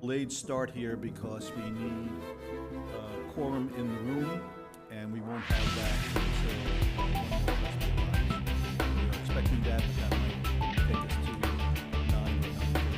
delayed start here because we need quorum in the room, and we won't have that until one more person arrives. We're expecting that, but that might take us to 9 or 9:30.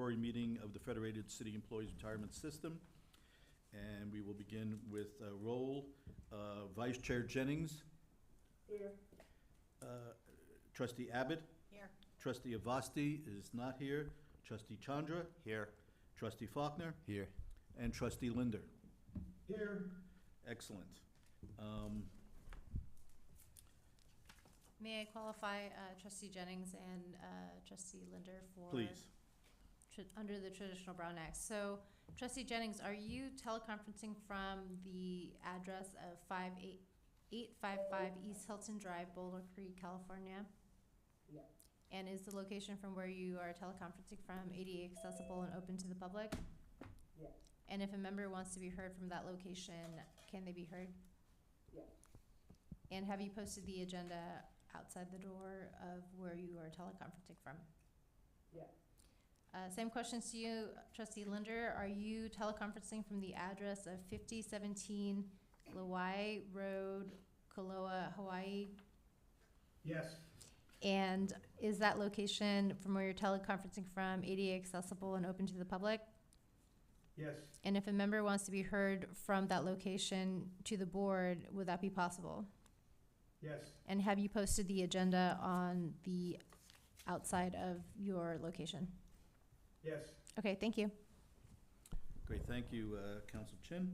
statutory meeting of the Federated City Employees Retirement System. And we will begin with a roll. Vice Chair Jennings. Here. Trustee Abbott. Here. Trustee Avasti is not here. Trustee Chandra. Here. Trustee Faulkner. Here. And Trustee Linder. Here. Excellent. May I qualify Trustee Jennings and Trustee Linder for? Please. Under the traditional Brown Act. So Trustee Jennings, are you teleconferencing from the address of 855 East Hilton Drive, Boulder Creek, California? Yes. And is the location from where you are teleconferencing from ADA accessible and open to the public? Yes. And if a member wants to be heard from that location, can they be heard? Yes. And have you posted the agenda outside the door of where you are teleconferencing from? Yes. Same questions to you, Trustee Linder. Are you teleconferencing from the address of 5017 Lawai Road, Kaloa, Hawaii? Yes. And is that location from where you're teleconferencing from ADA accessible and open to the public? Yes. And if a member wants to be heard from that location to the board, would that be possible? Yes. And have you posted the agenda on the outside of your location? Yes. Okay, thank you. Great, thank you, Council Chin.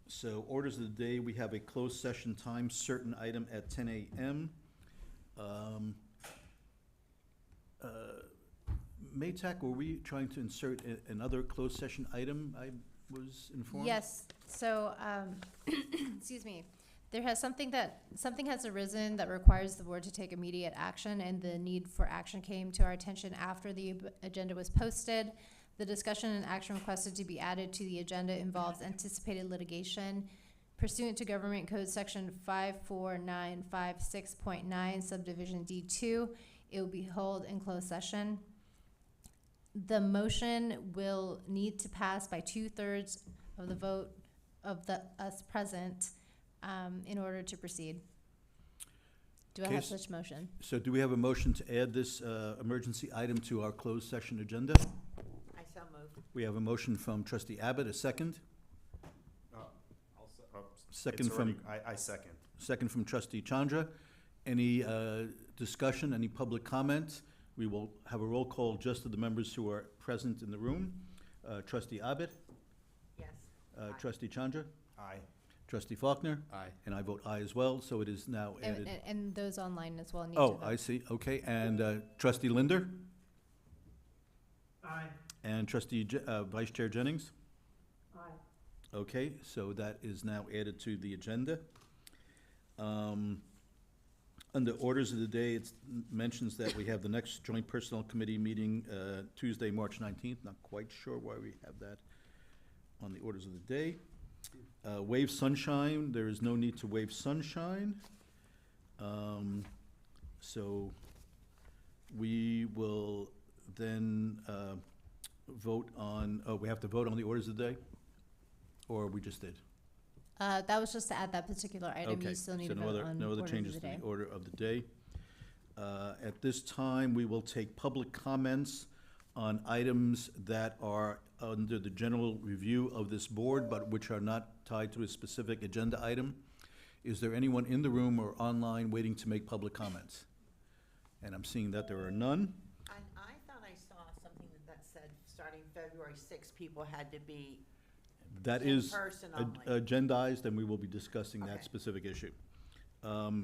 So orders of the day, we have a closed session time, certain item at 10 a.m. Maytak, were we trying to insert another closed session item, I was informed? Yes, so, excuse me. There has something has arisen that requires the board to take immediate action, and the need for action came to our attention after the agenda was posted. The discussion and action requested to be added to the agenda involves anticipated litigation pursuant to Government Code Section 54956.9, subdivision D2. It will be held in closed session. The motion will need to pass by 2/3 of the vote of us present in order to proceed. Do I have Case- such motion? So do we have a motion to add this emergency item to our closed session agenda? I so moved. We have a motion from Trustee Abbott, a second. Second from, I second. second from Trustee Chandra. Any discussion, any public comment? We will have a roll call just of the members who are present in the room. Trustee Abbott, Yes. Trustee Chandra, Aye. Trustee Faulkner, Aye. and I vote aye as well, so it is now added. And those online as well need to Oh, vote. I see, okay, and Trustee Linder, Aye. and Trustee Vice Chair Jennings? Aye. Okay, so that is now added to the agenda. Under orders of the day, it mentions that we have the next Joint Personnel Committee meeting Tuesday, March 19th. Not quite sure why we have that on the orders of the day. Waive sunshine, there is no need to waive sunshine. So we will then vote on, we have to vote on the orders of the day? Or we just did? That was just to add that particular item. Okay, You still need so to no vote other, on no other orders of changes the to the day. order of the day. At this time, we will take public comments on items that are under the general review of this board, but which are not tied to a specific agenda item. Is there anyone in the room or online waiting to make public comments? And I'm seeing that there are none. I thought I saw something that said, starting February 6th, people had to be That in is person ag- only. agendized, and we will be discussing that Okay. specific issue.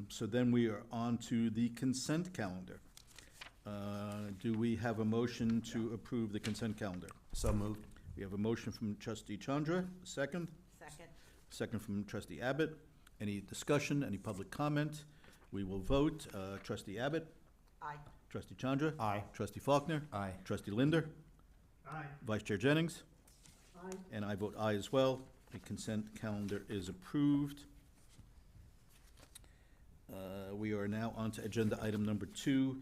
So then we are on to the consent calendar. Do we have a motion to approve the consent calendar? So moved. We have a motion from Trustee Chandra, second. Second. Second from Trustee Abbott. Any discussion, any public comment? We will vote. Trustee Abbott, Aye. Trustee Chandra. Aye. Trustee Faulkner. Aye. Trustee Linder. Aye. Vice Chair Jennings. Aye. And I vote aye as well. The consent calendar is approved. We are now on to agenda item number 2,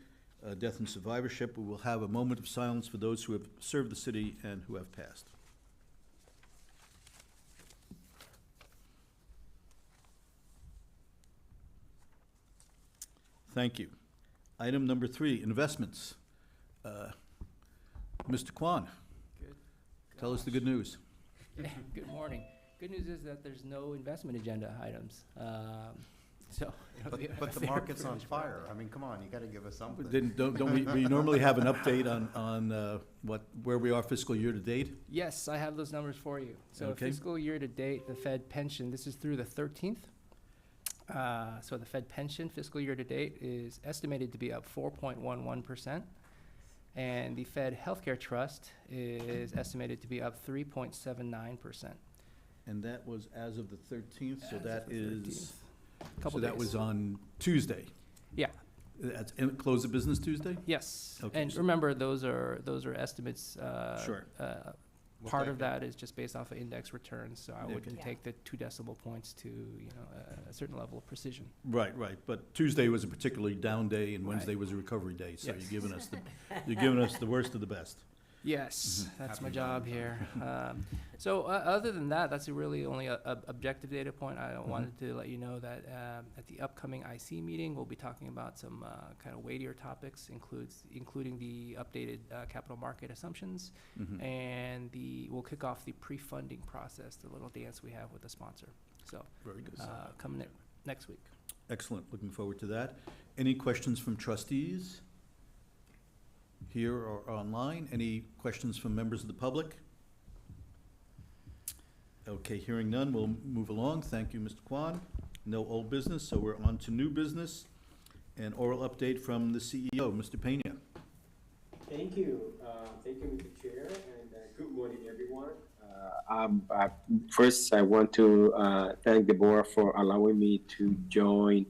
death and survivorship. We will have a moment of silence for those who have served the city and who have passed. Thank you. Item number 3, investments. Mr. Kwan, Good. tell us the good news. Good morning. Good news is that there's no investment agenda items. So. it'll be a But the fair market's on finish for fire. everyone. I mean, come on, you gotta give us something. Don't we normally have an update on where we are fiscal year to date? Yes, I have those numbers for you. So Okay. fiscal year to date, the Fed pension, this is through the 13th. So the Fed pension fiscal year to date is estimated to be up 4.11%. And the Fed Healthcare Trust is estimated to be up 3.79%. And that was as of the 13th, so As that of the is, 13th. so Couple that days. was on Tuesday. Yeah. That's, close of business Tuesday? Yes, Okay, and so- remember, those are estimates. Sure. We'll Part take of it. that is just based off of index returns, so I Okay. wouldn't Yeah. take the 2 decimal points to, a certain level of precision. Right, but Tuesday was a particularly down day and Right. Wednesday was a recovery day, so Yes. you're giving us the worst of the best. Yes, that's my Happy job here. So other than that, that's really only a objective data point. I wanted to let you know that at the upcoming IC meeting, we'll be talking about some kind of weightier topics, including the updated capital market assumptions, Mhm. and we'll kick off the pre-funding process, the little dance we have with the sponsor. So Very good. coming next week. Excellent, looking forward to that. Any questions from trustees? Here or online? Any questions from members of the public? Okay, hearing none, we'll move along. Thank you, Mr. Kwan. No old business, so we're on to new business. An oral update from the CEO, Mr. Peña. Thank you, Mr. Chair, and good morning, everyone. First, I want to thank the board for allowing me to join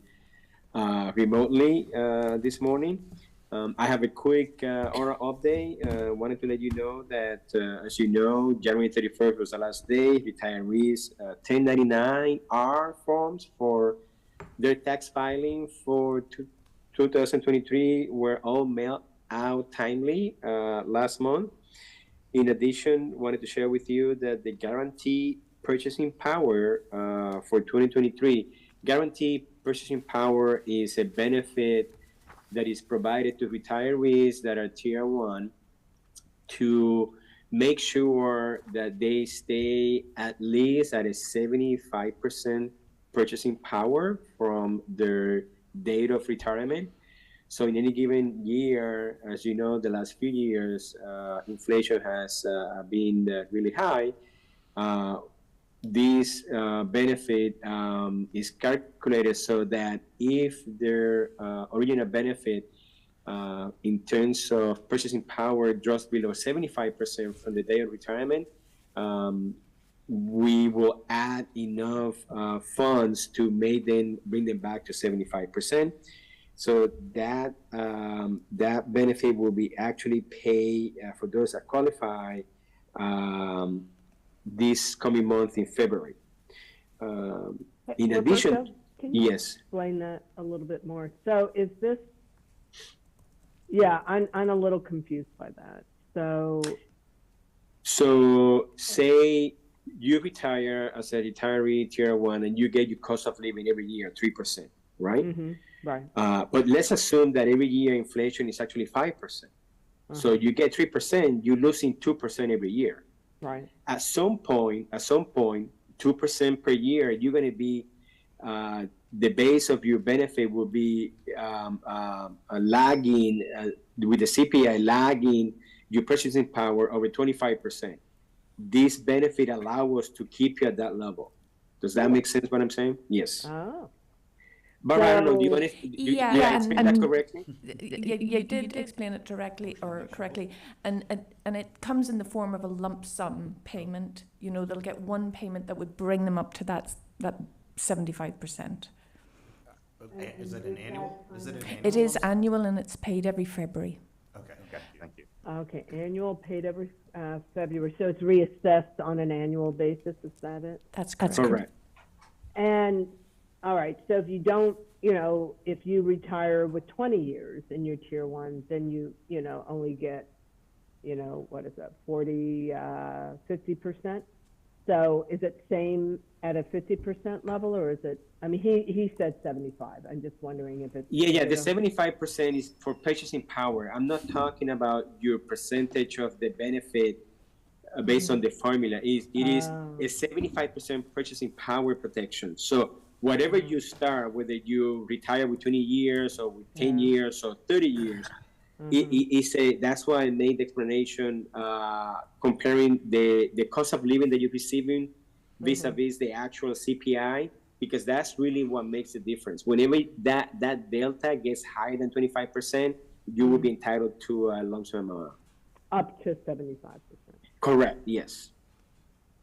remotely this morning. I have a quick oral update. Wanted to let you know that, as you know, January 31st was the last day. Retirees 1099-R forms for their tax filing for 2023 were all mailed out timely last month. In addition, wanted to share with you that the guarantee purchasing power for 2023, guarantee purchasing power is a benefit that is provided to retirees that are tier 1 to make sure that they stay at least at a 75% purchasing power from their date of retirement. So in any given year, as you know, the last few years, inflation has been really high. This benefit is calculated so that if their original benefit in terms of purchasing power drops below 75% from the day of retirement, we will add enough funds to bring them back to 75%. So that benefit will be actually paid for those that qualify this coming month in February. In addition, Roberto, can you yes. explain that a little bit more? So is this, yeah, I'm a little confused by that. So say you retire as a retiree tier 1 and you get your cost of living every year 3%, right? Right. But let's assume that every year inflation is actually 5%. So you get 3%, you're losing 2% every year. Right. At some point, 2% per year, you're going to be, the base of your benefit will be lagging, with the CPI lagging your purchasing power over 25%. This benefit allows us to keep you at that level. Does that make sense what I'm saying? Yes. Oh. Barbara, I don't know, do you want to, Yeah, did I and- explain that correctly? You did explain it directly or correctly, and it comes in the form of a lump sum payment. You know, they'll get one payment that would bring them up to that 75%. Is it an annual? Is it an annual? It is annual and it's paid every February. Okay, thank you. Okay, annual paid every February, so it's reassessed on an annual basis, is that it? That's correct. Correct. And, all right, so if you don't, if you retire with 20 years in your tier 1, then you only get, what is that, 50%? So is it same at a 50% level, or is it, I mean, he said 75. I'm just wondering if it's. Yeah, the greater. 75% is for purchasing power. I'm not talking about your percentage of the benefit based on the formula. It is Oh. a 75% purchasing power protection. So whatever you start, whether you retire with 20 years or with 10 Yeah. years or 30 years, that's why I made the explanation comparing the cost of living that you're receiving vis-a-vis the actual CPI, because that's really what makes the difference. Whenever that delta gets higher than 25%, you will be entitled to a lump sum amount. Up to 75%. Correct, yes.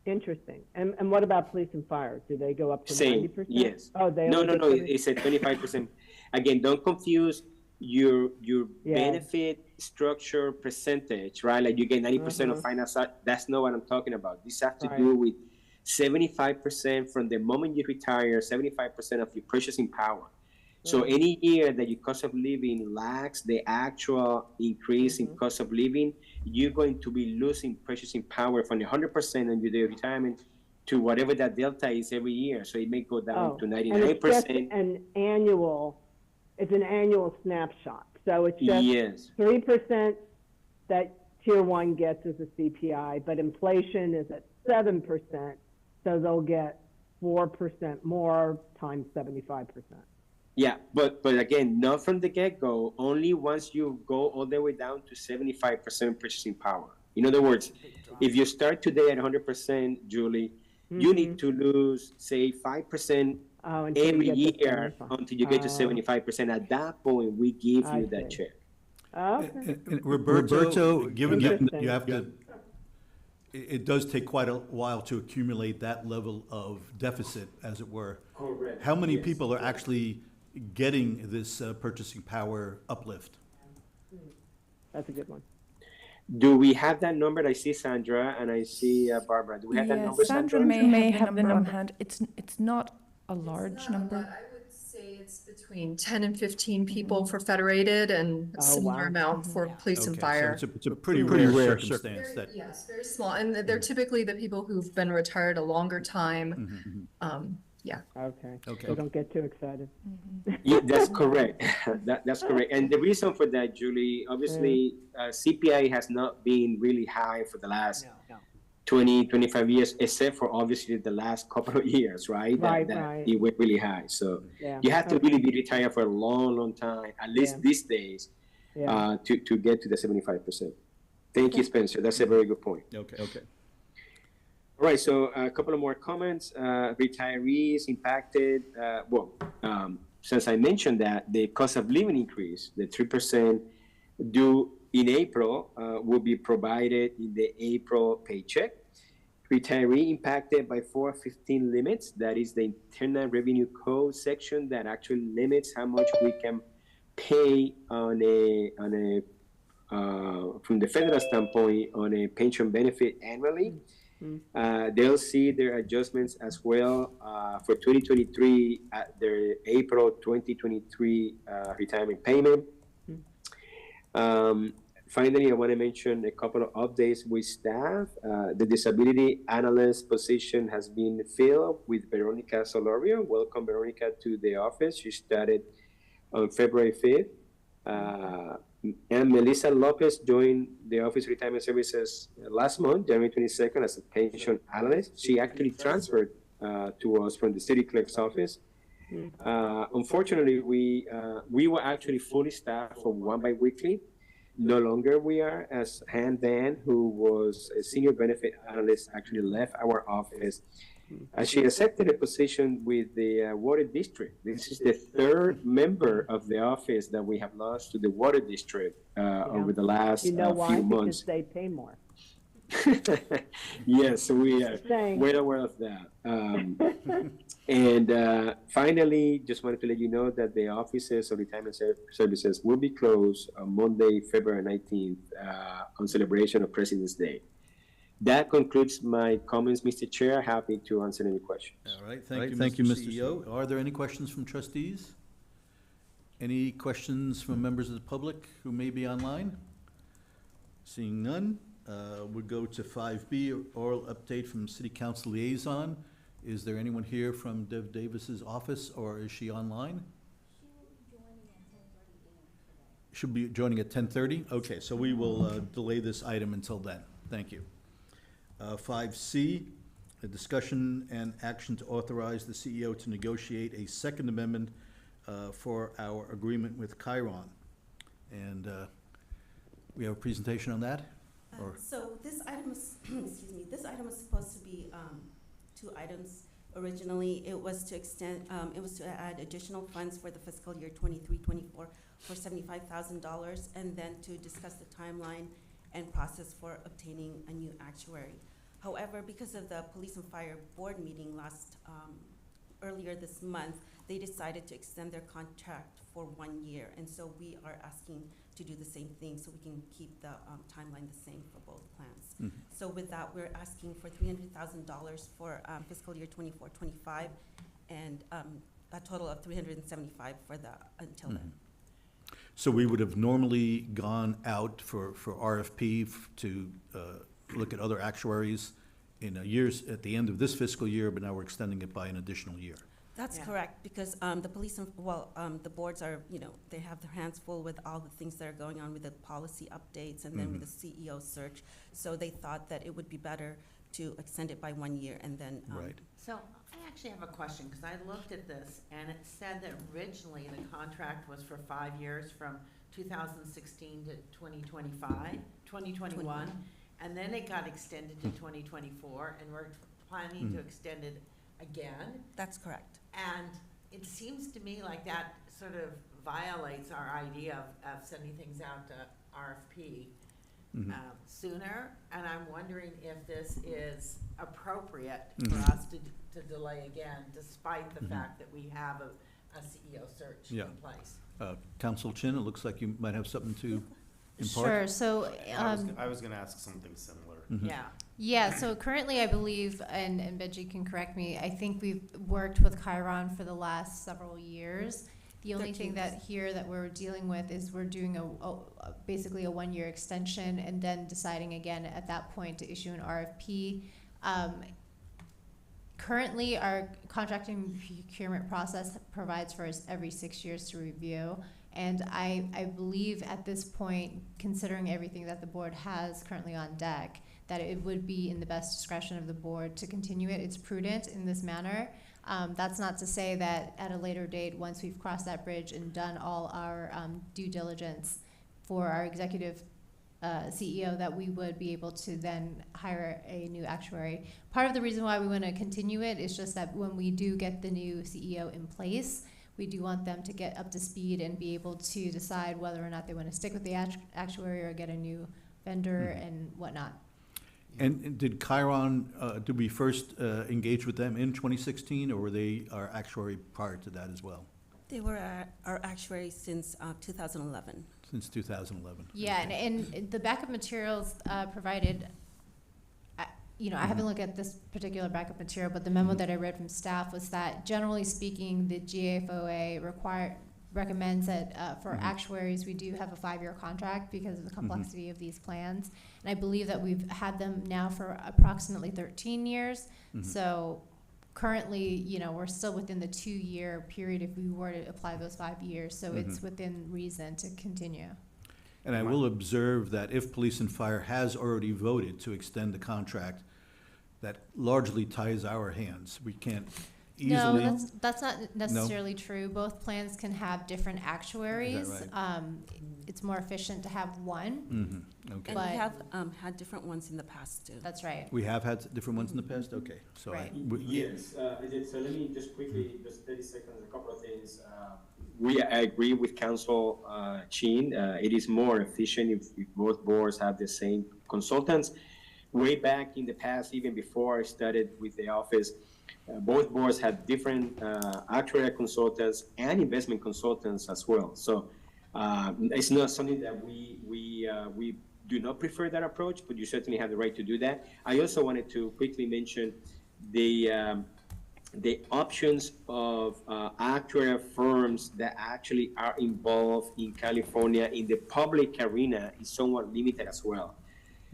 Interesting. And what about police and fire? Do they go up to Same, 90%? yes. Oh, they No, only no, get no, 70? it's a 25%. Again, don't confuse your Yeah. benefit structure percentage, right? Like you get 90% of finance. That's not what I'm talking about. This has to do with 75% from the moment you retire, 75% of your purchasing power. So any year that your cost of living lacks the actual increase in cost of living, you're going to be losing purchasing power from 100% on your day of retirement to whatever that delta is every year. So it may go down to And it's just 99%. it's an annual snapshot. So it's just Yes. 3% that tier one gets as a CPI, but inflation is at 7%, so they'll get 4% more times 75%. Yeah, but again, not from the get-go, only once you go all the way down to 75% purchasing power. In other words, if you start today at 100%, Julie, you need to lose, say, 5% until you every get to year 75. until you get to 75%. At that point, we give I you that see. check. Okay. And Roberto, given that Interesting. you have to, it does take quite a while to accumulate that level of deficit, as it were. Correct. How many people are actually getting this purchasing power uplift? That's a good one. Do we have that number? I see Sandra and I see Barbara. Do we have that number, Sandra may have the number on hand. It's not a large number. I would say it's between 10 and 15 people for Federated and a similar wow. amount for police and fire. So it's a pretty rare circumstance that. Yes, very small. And they're typically the people who've been retired a longer time. Yeah. Okay. Okay. So don't get too excited. Yeah, that's correct. That's correct. And the reason for that, Julie, obviously, CPI has not been really high for the last 20, 25 years, except for obviously the last couple of years, right? Right. It went really high. So Yeah. you have to really be retired for a long, long time, at least these days, to get to the 75%. Thank you, Spencer. That's a very good point. Okay. All right, so a couple of more comments. Retirees impacted. Since I mentioned that, the cost of living increase, the 3% due in April, will be provided in the April paycheck. Retiree impacted by 415 limits. That is the Internal Revenue Code section that actually limits how much we can pay on a from the federal standpoint on a pension benefit annually. They'll see their adjustments as well for 2023 at their April 2023 retirement payment. Finally, I want to mention a couple of updates with staff. The disability analyst position has been filled with Veronica Solorio. Welcome, Veronica, to the office. She started on February 5th. And Melissa Lopez joined the Office of Retirement Services last month, January 22nd, as a pension analyst. She actually transferred to us from the city clerk's office. Unfortunately, we were actually fully staffed for one biweekly. No longer we are, as Han Dan, who was a senior benefit analyst, actually left our office. She accepted a position with the water district. This is the third member of the office that we have lost to the water district over the last You know why? few months. Because they pay more. Yes, we are Saying. well aware of that. And finally, just wanted to let you know that the offices of retirement services will be closed on Monday, February 19th, on celebration of President's Day. That concludes my comments, Mr. Chair. Happy to answer any questions. All right, thank you, Mr. CEO. Are there any questions from trustees? Any questions from members of the public who may be online? Seeing none, We'll go to 5B, oral update from City Council Liaison. Is there anyone here from Dev Davis's office, or is she online? She'll be joining at 10:30? Okay, so we will delay this item until then. Thank you. 5C, a discussion and action to authorize the CEO to negotiate a second amendment for our agreement with Chiron. And we have a presentation on that? Or So this item is, excuse me, this item was supposed to be two items. Originally, it was to extend, it was to add additional funds for the fiscal year 23-24 for $75,000, and then to discuss the timeline and process for obtaining a new actuary. However, because of the Police and Fire Board meeting earlier this month, they decided to extend their contract for 1 year, and so we are asking to do the same thing so we can keep the timeline the same for both plans. So with that, we're asking for $300,000 for fiscal year 24-25, and a total of $375 for the until then. so we would have normally gone out for RFP to look at other actuaries in years at the end of this fiscal year, but now we're extending it by an additional year. That's correct, because the police, the boards are, they have their hands full with all the things that are going on with the policy updates and then with the CEO search. So they thought that it would be better to extend it by 1 year and then. Right. So I actually have a question, because I looked at this, and it said that originally the contract was for 5 years from 2016 to 2021, and then it got extended to 2024, and we're planning to extend it again. That's correct. And it seems to me like that sort of violates our idea of sending things out to RFP sooner. And I'm wondering if this is appropriate for us to delay again, despite the fact that we have a CEO search in place. Council Chin, it looks like you might have something to impart. Sure, so, I was gonna ask something similar. Yeah. yeah, so currently I believe, and Benji can correct me, I think we've worked with Chiron for the last several years. The only thing that we're dealing with is we're doing basically a 1 year extension and then deciding again at that point to issue an RFP. Currently, our contracting procurement process provides for us every 6 years to review. And I believe at this point, considering everything that the board has currently on deck, that it would be in the best discretion of the board to continue it. It's prudent in this manner. That's not to say that at a later date, once we've crossed that bridge and done all our due diligence for our executive CEO, that we would be able to then hire a new actuary. Part of the reason why we want to continue it is just that when we do get the new CEO in place, we do want them to get up to speed and be able to decide whether or not they want to stick with the actuary or get a new vendor and whatnot. And did Chiron, did we first engage with them in 2016, or were they our actuary prior to that as well? They were our actuaries since 2011. Since 2011. Yeah, and the backup materials provided, I haven't looked at this particular backup material, but the memo that I read from staff was that generally speaking, the GFOA recommends that for actuaries, we do have a 5-year contract because of the complexity of these plans. And I believe that we've had them now for approximately 13 years. So currently, we're still within the 2-year period if we were to apply those 5 years. So it's within reason to continue. And I will observe that if Police and Fire has already voted to extend the contract, that largely ties our hands. We can't easily. No, that's not necessarily true. Both plans can have different actuaries. Is that right? It's more efficient to have one. Okay. And But- we have had different ones in the past too. That's right. We have had different ones in the past? Okay. So Right. Yes, so let me just quickly, just 30 seconds, a couple of things. I agree with Council Chin. It is more efficient if both boards have the same consultants. Way back in the past, even before I started with the office, both boards had different actuarial consultants and investment consultants as well. So it's not something that we do not prefer that approach, but you certainly have the right to do that. I also wanted to quickly mention the options of actuarial firms that actually are involved in California in the public arena is somewhat limited as well.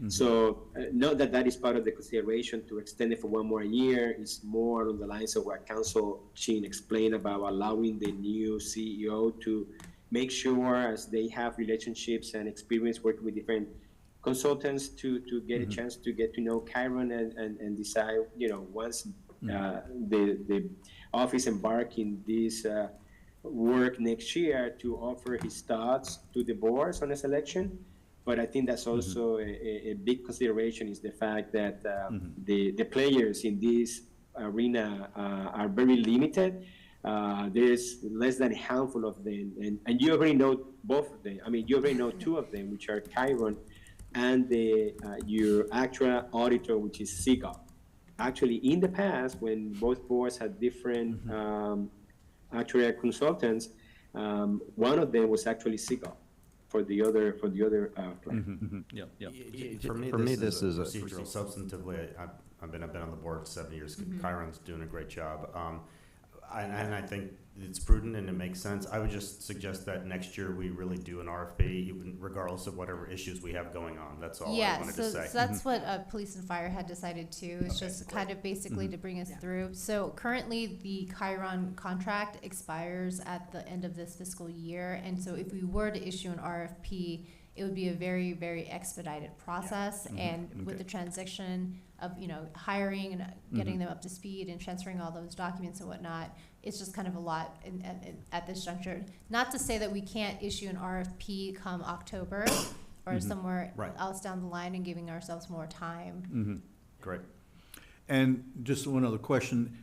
So note that that is part of the consideration to extend it for one more year. It's more on the lines of what Council Chin explained about allowing the new CEO to make sure, as they have relationships and experience working with different consultants, to get a chance to get to know Chiron and decide, once the office embark in this work next year, to offer his thoughts to the boards on the selection. But I think that's also a big consideration, is the fact that the players in this arena are very limited. There's less than a handful of them, and you already know both of them. I mean, you already know two of them, which are Chiron and your actual auditor, which is SIGA. Actually, in the past, when both boards had different actuarial consultants, one of them was actually SIGA for the other plan. For me, this is procedural. Substantively, I've been on the board 7 years. Chiron's doing a great job. And I think it's prudent and it makes sense. I would just suggest that next year we really do an RFP, even regardless of whatever issues we have going on. That's all I wanted to say. So that's what Police and Fire had decided too. It's just kind of basically to bring us through. So currently the Chiron contract expires at the end of this fiscal year. And so if we were to issue an RFP, it would be a very, very expedited process. And with the transition of, hiring and getting them up to speed and transferring all those documents and whatnot, it's just kind of a lot at this juncture. Not to say that we can't issue an RFP come October or somewhere else down the line and giving ourselves more time. Great. And just one other question.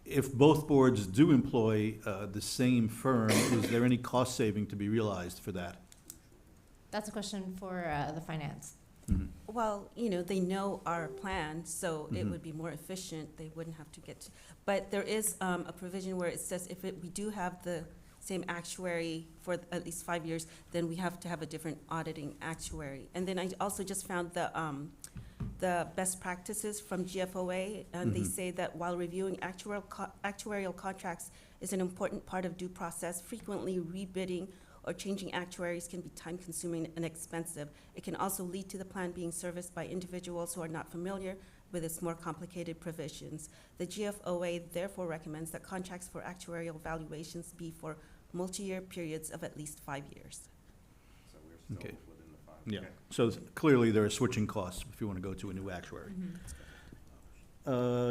If both boards do employ the same firm, is there any cost saving to be realized for that? That's a question for the finance. Well, they know our plan, so it would be more efficient. They wouldn't have to get but there is a provision where it says if we do have the same actuary for at least 5 years, then we have to have a different auditing actuary. And then I also just found the best practices from GFOA, and they say that while reviewing actuarial contracts is an important part of due process, frequently rebidding or changing actuaries can be time-consuming and expensive. It can also lead to the plan being serviced by individuals who are not familiar with its more complicated provisions. The GFOA therefore recommends that contracts for actuarial valuations be for multi-year periods of at least 5 years. So we're still within the 5. Yeah. Okay. So clearly there are switching costs if you want to go to a new actuary.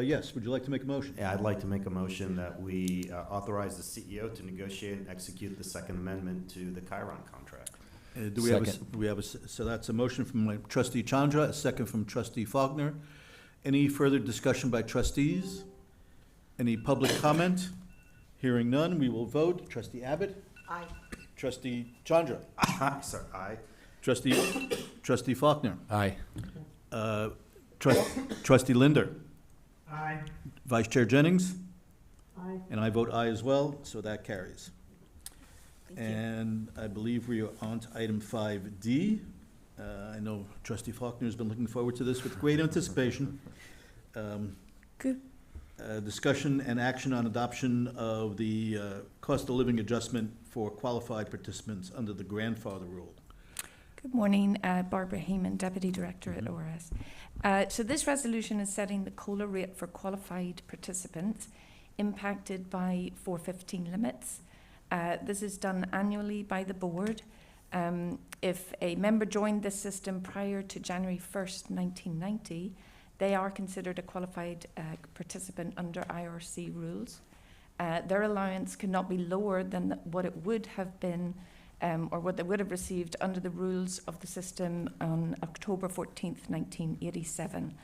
Yes, would you like to make a motion? Yeah, I'd like to make a motion that we authorize the CEO to negotiate and execute the Second Amendment to the Chiron contract. So that's a motion from Trustee Chandra, a second from Trustee Faulkner. Any further discussion by trustees? Any public comment? Hearing none, we will vote. Trustee Abbott? Aye. Trustee Chandra? Sorry, aye. Trustee Faulkner? Aye. Trustee Linder? Aye. Vice Chair Jennings? Aye. And I vote aye as well, so that carries. Thank you. And I believe we are on to item 5D. I know Trustee Faulkner has been looking forward to this with great anticipation. Good. Discussion and action on adoption of the cost of living adjustment for qualified participants under the grandfather rule. Good morning, Barbara Heyman, Deputy Director at ORS. So this resolution is setting the COLA rate for qualified participants impacted by 415 limits. This is done annually by the board. If a member joined this system prior to January 1st, 1990, they are considered a qualified participant under IRC rules. Their allowance cannot be lower than what it would have been or what they would have received under the rules of the system on October 14th, 1987.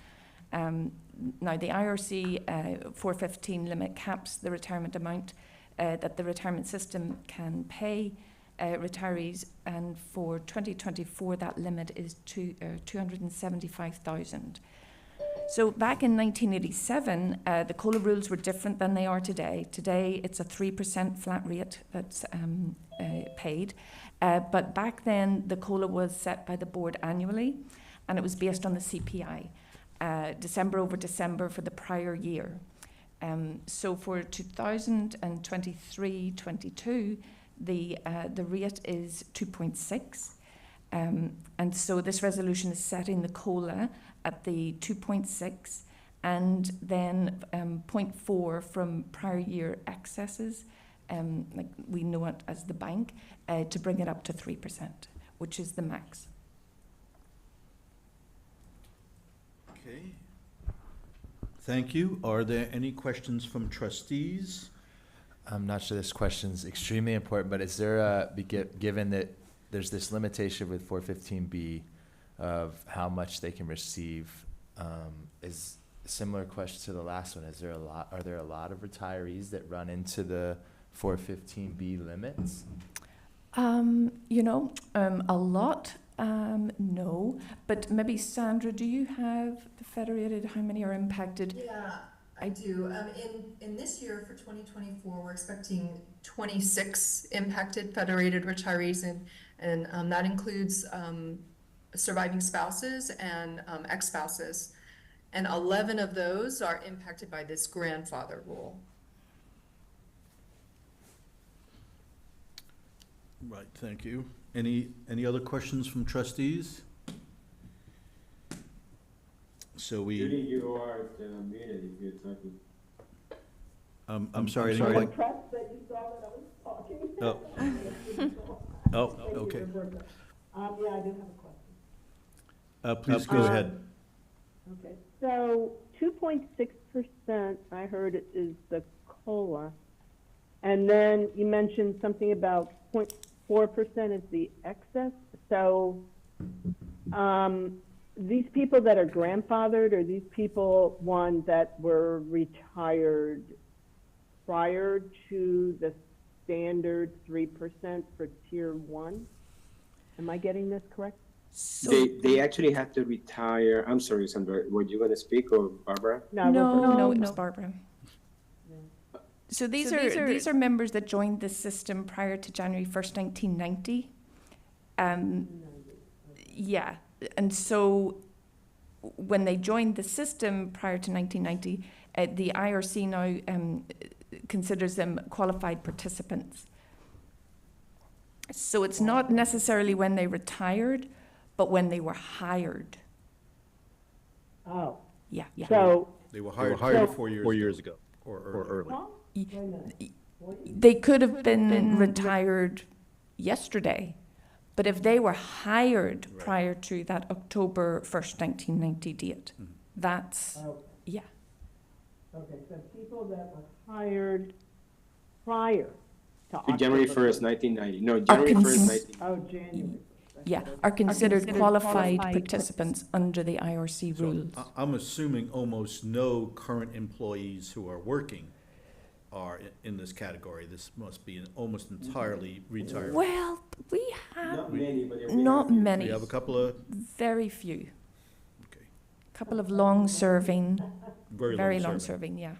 Now, the IRC 415 limit caps the retirement amount that the retirement system can pay retirees, and for 2024 that limit is 275,000. So back in 1987, the COLA rules were different than they are today. Today it's a 3% flat rate that's paid, but back then the COLA was set by the board annually, and it was based on the CPI, December over December for the prior year. So for 2023-22, the rate is 2.6. And so this resolution is setting the COLA at the 2.6 and then 0.4 from prior year excesses, like we know it as the bank, to bring it up to 3%, which is the max. Okay. Thank you. Are there any questions from trustees? I'm not sure this question's extremely important, but is there given that there's this limitation with 415B of how much they can receive, is a similar question to the last one. Are there a lot of retirees that run into the 415B limits? A lot, no, but maybe Sandra, do you have the Federated, how many are impacted? Yeah, I do. In this year for 2024, we're expecting 26 impacted Federated retirees, and that includes surviving spouses and ex-spouses. And 11 of those are impacted by this grandfather rule. Right, thank you. Any other questions from trustees? So Judy, you are muted if you're talking. I'm sorry. I'm impressed that you saw that I was talking. Oh, okay. Yeah, I do have a question. Please go ahead. Okay, so 2.6%, I heard it is the COLA. And then you mentioned something about 0.4% is the excess. So these people that are grandfathered, are these people ones that were retired prior to the standard 3% for tier 1? Am I getting this correct? So They actually have to retire. I'm sorry, Sandra. Were you going to speak, or Barbara? No, it was Barbara. So these are members that joined the system prior to January 1st, 1990. Yeah, and so when they joined the system prior to 1990, the IRC now considers them qualified participants. So it's not necessarily when they retired, but when they were hired. Oh. Yeah. So They were hired 4 years ago or early. They could have been retired yesterday, but if they were hired prior to that October 1st, 1990 date, that's, yeah. Okay, so people that were hired prior to January October 1st, 1990. No, January 1st, 1990. Oh, January. Yeah, are considered qualified participants under the IRC So rules. I'm assuming almost no current employees who are working are in this category. This must be almost entirely retired. Well, we have Not many, but not many, We have a couple of, very few. okay, Couple of long-serving, very very long-serving. long-serving, yeah.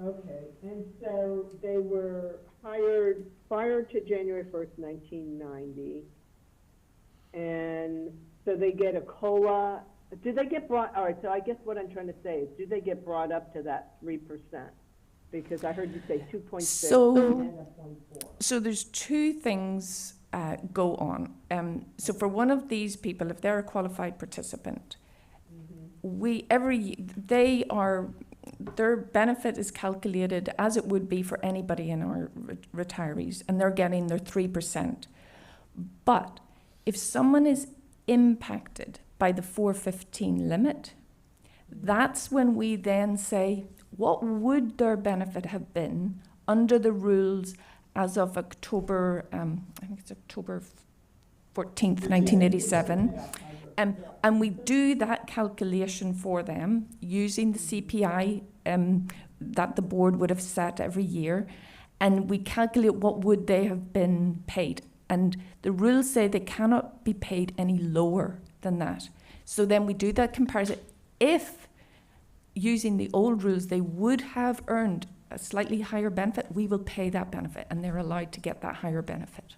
Okay, and so they were hired prior to January 1st, 1990. And so they get a COLA. Do they get brought, all right, so I guess what I'm trying to say is, do they get brought up to that 3%? Because I heard you say 2.6 So- and then a 0.4. So there's two things go on. So for one of these people, if they're a qualified participant, their benefit is calculated as it would be for anybody in our retirees, and they're getting their 3%. But if someone is impacted by the 415 limit, that's when we then say, what would their benefit have been under the rules as of October, I think it's October 14th, 1987. And we do that calculation for them using the CPI that the board would have set every year. And we calculate what would they have been paid. And the rules say they cannot be paid any lower than that. So then we do that comparison. If, using the old rules, they would have earned a slightly higher benefit, we will pay that benefit, and they're allowed to get that higher benefit.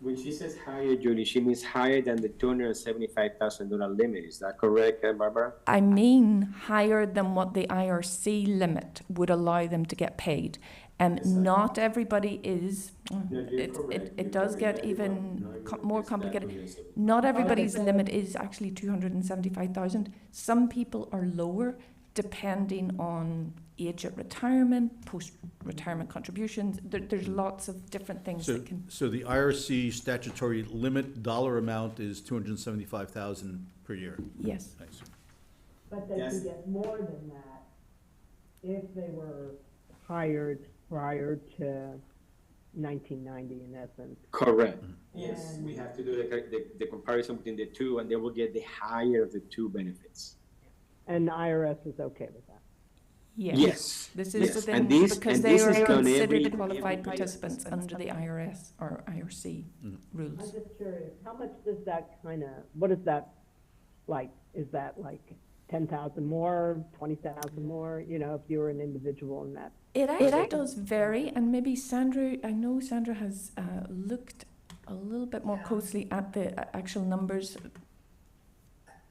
When she says higher, Julie, she means higher than the $275,000 limit. Is that correct, Barbara? I mean higher than what the IRC limit would allow them to get paid. Not everybody is, it does get even more complicated. Not everybody's limit is actually 275,000. Some people are lower depending on age at retirement, post-retirement contributions. There's lots of different things So, that can. so the IRC statutory limit dollar amount is 275,000 per year. Yes. Nice. But they can get more than that if they were hired prior to 1990, in essence. Correct. Mm-hmm. Yes, And- we have to do the comparison between the two, and they will get the higher of the two benefits. And the IRS is okay with that. Yes. This Yes. is the thing, And this- because and they this are is done considered every- qualified every- participants under the IRS or IRC Mm. rules. I'm just curious, how much does that kind of, what is that like? Is that like 10,000 more, 20,000 more, you know, if you were an individual in that? It actually does vary, and maybe Sandra, I know Sandra has looked a little bit more closely at the actual numbers.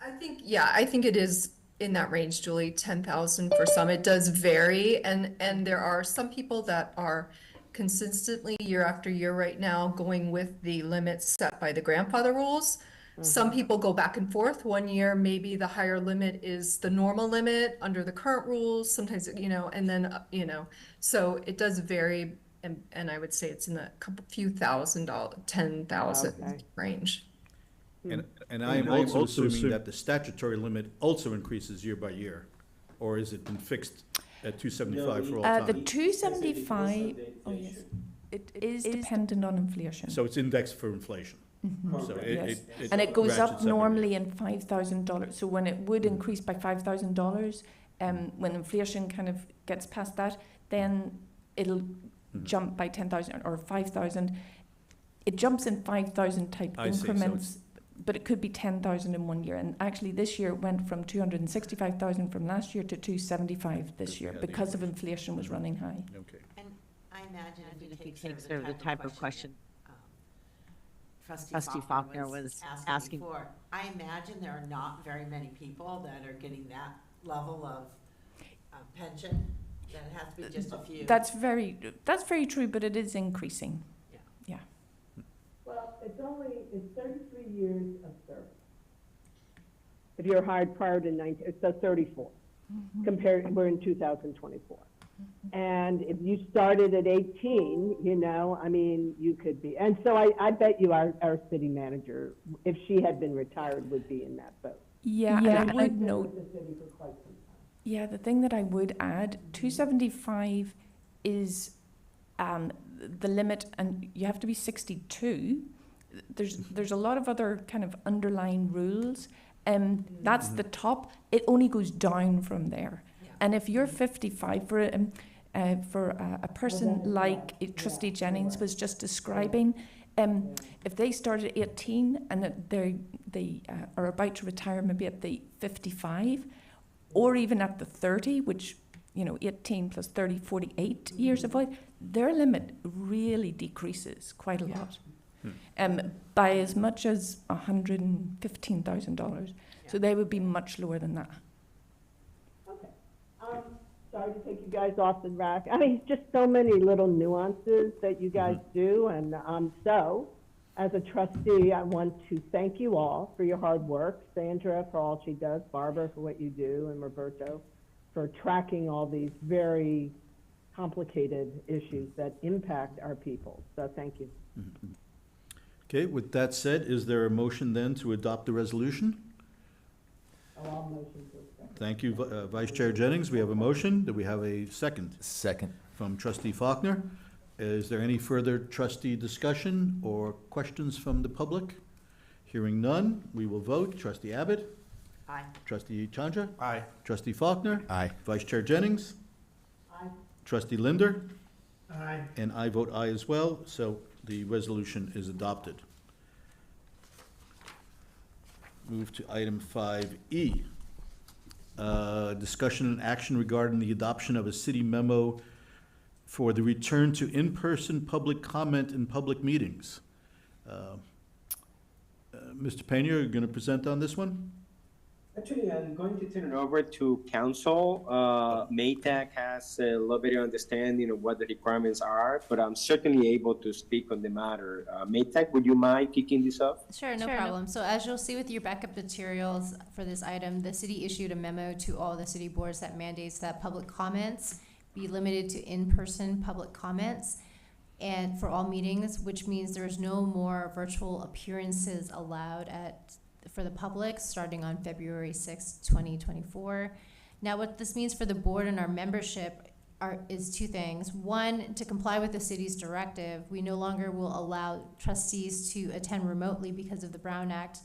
I think it is in that range, Julie, 10,000 for some. It does vary, and there are some people that are consistently year after year right now going with the limits set by the grandfather rules. Some people go back and forth. One year, maybe the higher limit is the normal limit under the current rules, sometimes, you know, and then, you know, so it does vary, and I would say it's in the few $1,000, 10,000 Okay. range. And I am also assuming that the statutory limit also increases year by year, or is it been fixed at 275 for all The time? 275, oh yes, it is dependent on inflation. So it's indexed for inflation. Mhm. So Yes. And it goes ratchets up every normally year. in $5,000. So when it would increase by $5,000, when inflation kind of gets past that, then it'll jump by 10,000 or 5,000. It jumps in 5,000 type I see. So increments, but it could be 10,000 in 1 year. And actually, this year it went from 265,000 from last year to 275 this year Yeah, because of inflation was running high. Okay. And I imagine If you take sort of the type of question Trustee Faulkner was asking. before, I imagine there are not very many people that are getting that level of pension, that it has to be just a few. That's very true, but it is increasing. Well, it's 33 years of service. If you're hired prior to 19, it's 34. Compared, we're in 2024. And if you started at 18, you know, I mean, you could be. And so I bet you our city manager, if she had been retired, would be in that boat. Yeah, She's and I would been note. with the city for quite some time. Yeah, the thing that I would add, 275 is the limit, and you have to be 62. There's a lot of other kind of underlying rules. That's the top. It only goes down from there. And if you're 55, for a person like Trustee Jennings was just describing, if they start at 18 and that they are about to retire maybe at the 55, or even at the 30, which, you know, 18 plus 30, 48 years of life, their limit really decreases quite a lot. By as much as $115,000. So they would be much lower than that. Okay. Sorry to take you guys off the rack. I mean, just so many little nuances that you guys do. And so, as a trustee, I want to thank you all for your hard work. Sandra for all she does, Barbara for what you do, and Roberto for tracking all these very complicated issues that impact our people. So thank you. Okay, with that said, is there a motion then to adopt the resolution? I'll motion to accept. Thank you, Vice Chair Jennings. We have a motion. Do we have a second? Second. From Trustee Faulkner. Is there any further trustee discussion or questions from the public? Hearing none, we will vote. Trustee Abbott? Aye. Trustee Chandra? Aye. Trustee Faulkner? Aye. Vice Chair Jennings? Aye. Trustee Linder? Aye. And I vote aye as well, so the resolution is adopted. Move to item 5E. Discussion and action regarding the adoption of a city memo for the return to in-person public comment in public meetings. Mr. Pena, you're going to present on this one? Actually, I'm going to turn it over to council. Maytag has a little better understanding of what the requirements are, but I'm certainly able to speak on the matter. Maytag, would you mind kicking this off? Sure, no problem. So as you'll see with your backup materials for this item, the city issued a memo to all the city boards that mandates that public comments be limited to in-person public comments and for all meetings, which means there's no more virtual appearances allowed for the public starting on February 6th, 2024. Now, what this means for the board and our membership is two things. One, to comply with the city's directive, we no longer will allow trustees to attend remotely because of the Brown Act.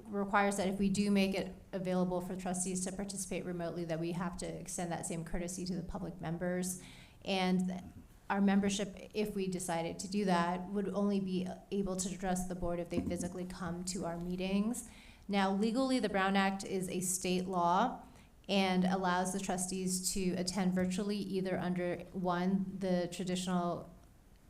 Requires that if we do make it available for trustees to participate remotely, that we have to extend that same courtesy to the public members. And our membership, if we decided to do that, would only be able to address the board if they physically come to our meetings. Now, legally, the Brown Act is a state law and allows the trustees to attend virtually either under the traditional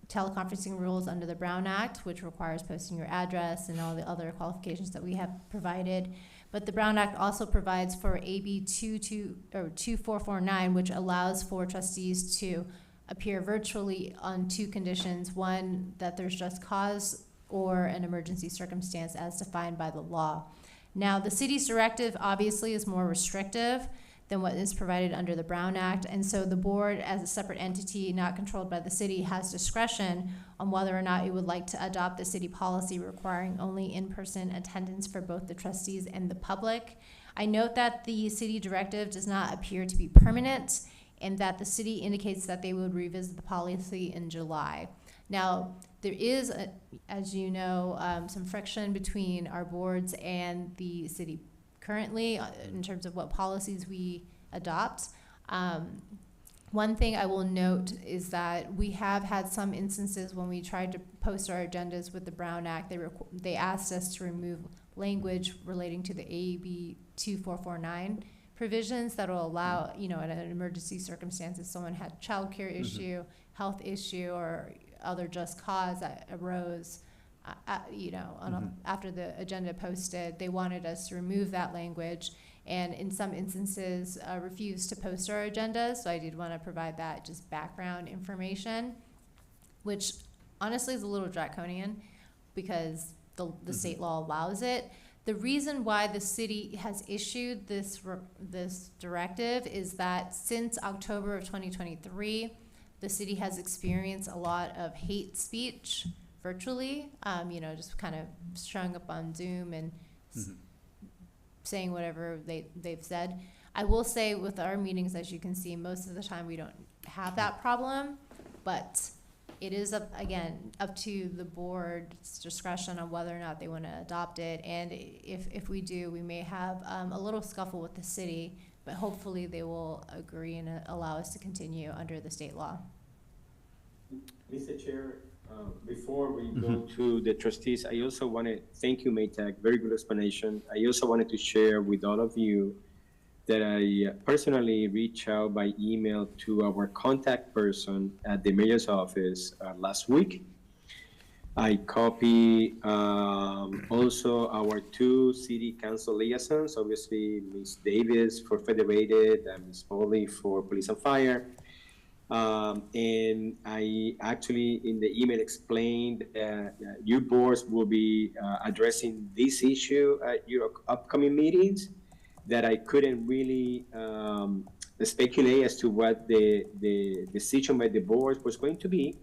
teleconferencing rules under the Brown Act, which requires posting your address and all the other qualifications that we have provided. But the Brown Act also provides for AB 2449, which allows for trustees to appear virtually on two conditions. One, that there's just cause or an emergency circumstance as defined by the law. Now, the city's directive obviously is more restrictive than what is provided under the Brown Act, and so the board, as a separate entity not controlled by the city, has discretion on whether or not it would like to adopt the city policy requiring only in-person attendance for both the trustees and the public. I note that the city directive does not appear to be permanent, and that the city indicates that they would revisit the policy in July. Now, there is, as you know, some friction between our boards and the city currently in terms of what policies we adopt. One thing I will note is that we have had some instances when we tried to post our agendas with the Brown Act, they asked us to remove language relating to the AB 2449 provisions that will allow, in an emergency circumstance, if someone had child care issue, health issue, or other just cause that arose, after the agenda posted, they wanted us to remove that language, and in some instances refused to post our agendas. So I did want to provide that just background information, which honestly is a little draconian because the state law allows it. The reason why the city has issued this directive is that since October of 2023, the city has experienced a lot of hate speech virtually, just kind of showing up on Zoom and saying whatever they've said. I will say with our meetings, as you can see, most of the time we don't have that problem, but it is, up to the board's discretion on whether or not they want to adopt it. And if we do, we may have a little scuffle with the city, but hopefully they will agree and allow us to continue under the state law. Mr. Chair, before we go to the trustees, I also want to thank you, Maytag. Very good explanation. I also wanted to share with all of you that I personally reached out by email to our contact person at the mayor's office last week. I copy also our two city council liaisons, obviously Ms. Davis for Federated and Ms. Foley for Police and Fire. And I actually in the email explained that you boards will be addressing this issue at your upcoming meetings, that I couldn't really speculate as to what the decision by the board was going to be,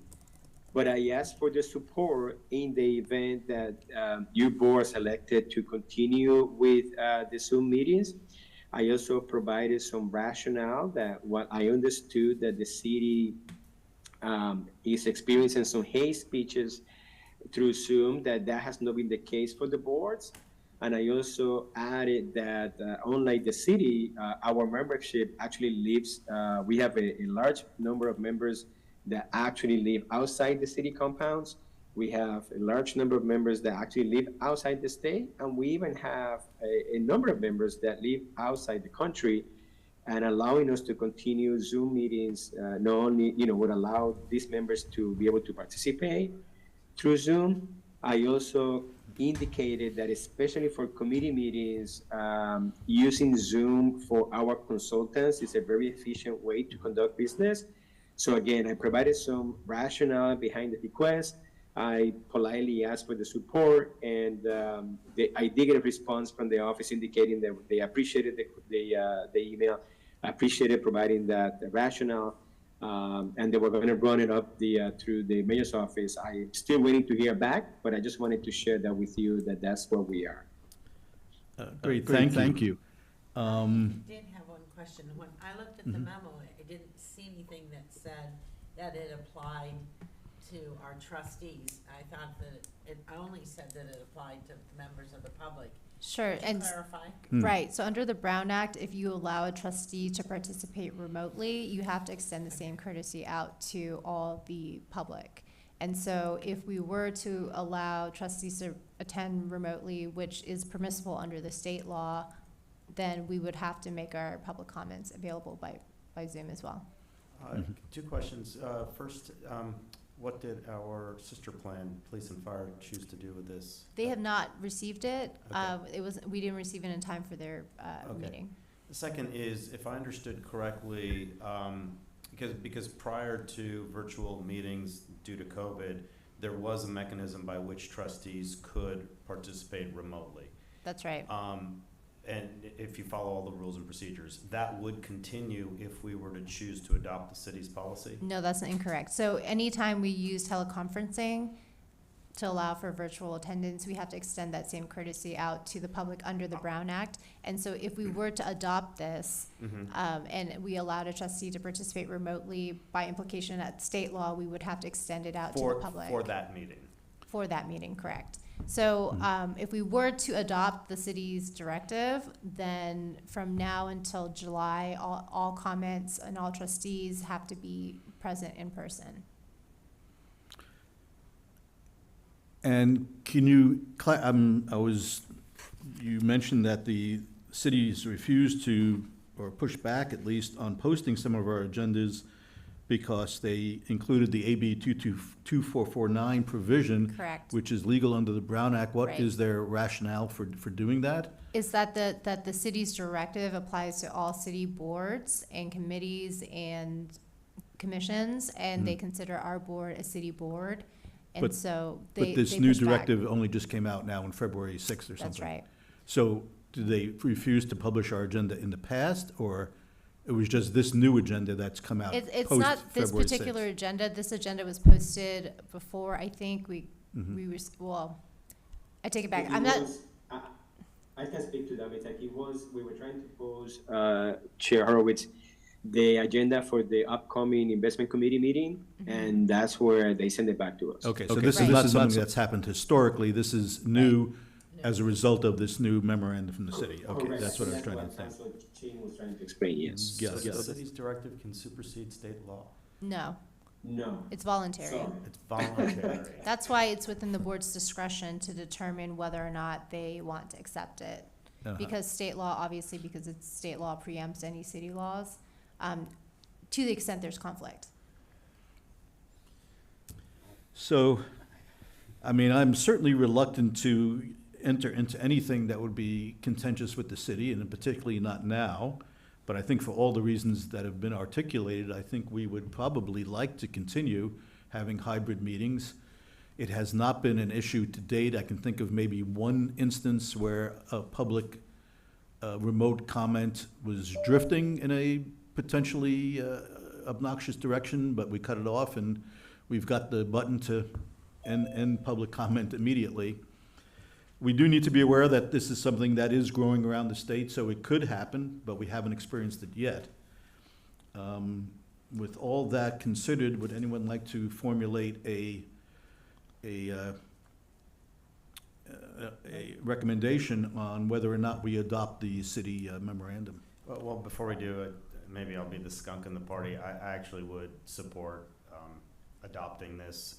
but I asked for the support in the event that you boards elected to continue with the Zoom meetings. I also provided some rationale that what I understood that the city is experiencing some hate speeches through Zoom, that has not been the case for the boards. And I also added that unlike the city, our membership actually lives, we have a large number of members that actually live outside the city compounds. We have a large number of members that actually live outside the state, and we even have a number of members that live outside the country, and allowing us to continue Zoom meetings not only would allow these members to be able to participate through Zoom, I also indicated that especially for committee meetings, using Zoom for our consultants is a very efficient way to conduct business. So again, I provided some rationale behind the request. I politely asked for the support, and I did get a response from the office indicating that they appreciated the email, appreciated providing that rationale, and they were going to run it up through the mayor's office. I'm still waiting to hear back, but I just wanted to share that with you that that's where we are. Great, thank you. I did have one question. When I looked at the memo, I didn't see anything that said that it applied to our trustees. I thought that it only said that it applied to members of the public. Sure, Can you and clarify? right, so under the Brown Act, if you allow a trustee to participate remotely, you have to extend the same courtesy out to all the public. And so if we were to allow trustees to attend remotely, which is permissible under the state law, then we would have to make our public comments available by Zoom as well. Two questions. First, what did our sister plan, Police and Fire, choose to do with this? They have not received it. Okay. We didn't receive it in time for their Okay. meeting. The second is, if I understood correctly, because prior to virtual meetings due to COVID, there was a mechanism by which trustees could participate remotely. That's right. And if you follow all the rules and procedures, that would continue if we were to choose to adopt the city's policy? No, that's incorrect. So anytime we use teleconferencing to allow for virtual attendance, we have to extend that same courtesy out to the public under the Brown Act. And so if we were to adopt this, and we allowed a trustee to participate remotely, by implication at state law, we would have to extend it out to the public. For that meeting? For that meeting, correct. So if we were to adopt the city's directive, then from now until July, all comments and all trustees have to be present in person. And can you, you mentioned that the cities refused to, or pushed back at least, on posting some of our agendas because they included the AB 2449 provision. Correct. Which is legal under the Brown Act. What Right. is their rationale for doing that? Is that the city's directive applies to all city boards and committees and commissions, and they consider our board a city board. And But- so But this they new push back. directive only just came out now on February 6th or something. That's right. So did they refuse to publish our agenda in the past, or it was just this new agenda that's come out It's post not this February particular 6th? agenda. This agenda was posted before, I think we well, I take it back. I'm not, I can speak to that. It's like we were trying to post, Chair Horowitz, the agenda for the upcoming investment committee meeting, and that's where they send it back to us. Okay, so Okay. this is Right. not something that's happened historically. This is new as a result of this new memorandum from the city. Okay, Correct. that's what I was trying to say. That's what Chin was trying to explain, yes. Yeah, So yeah. the city's directive can supersede state law? no, No. it's voluntary. Sorry. It's voluntary. That's why it's within the board's discretion to determine whether or not they want to accept it. Uh-huh. Because state law, obviously, because it's state law preempts any city laws, to the extent there's conflict. So, I mean, I'm certainly reluctant to enter into anything that would be contentious with the city, and particularly not now. But I think for all the reasons that have been articulated, I think we would probably like to continue having hybrid meetings. It has not been an issue to date. I can think of maybe one instance where a public remote comment was drifting in a potentially obnoxious direction, but we cut it off, and we've got the button to end public comment immediately. We do need to be aware that this is something that is growing around the state, so it could happen, but we haven't experienced it yet. With all that considered, would anyone like to formulate a recommendation on whether or not we adopt the city memorandum? Well, before we do it, maybe I'll be the skunk in the party. I actually would support adopting this.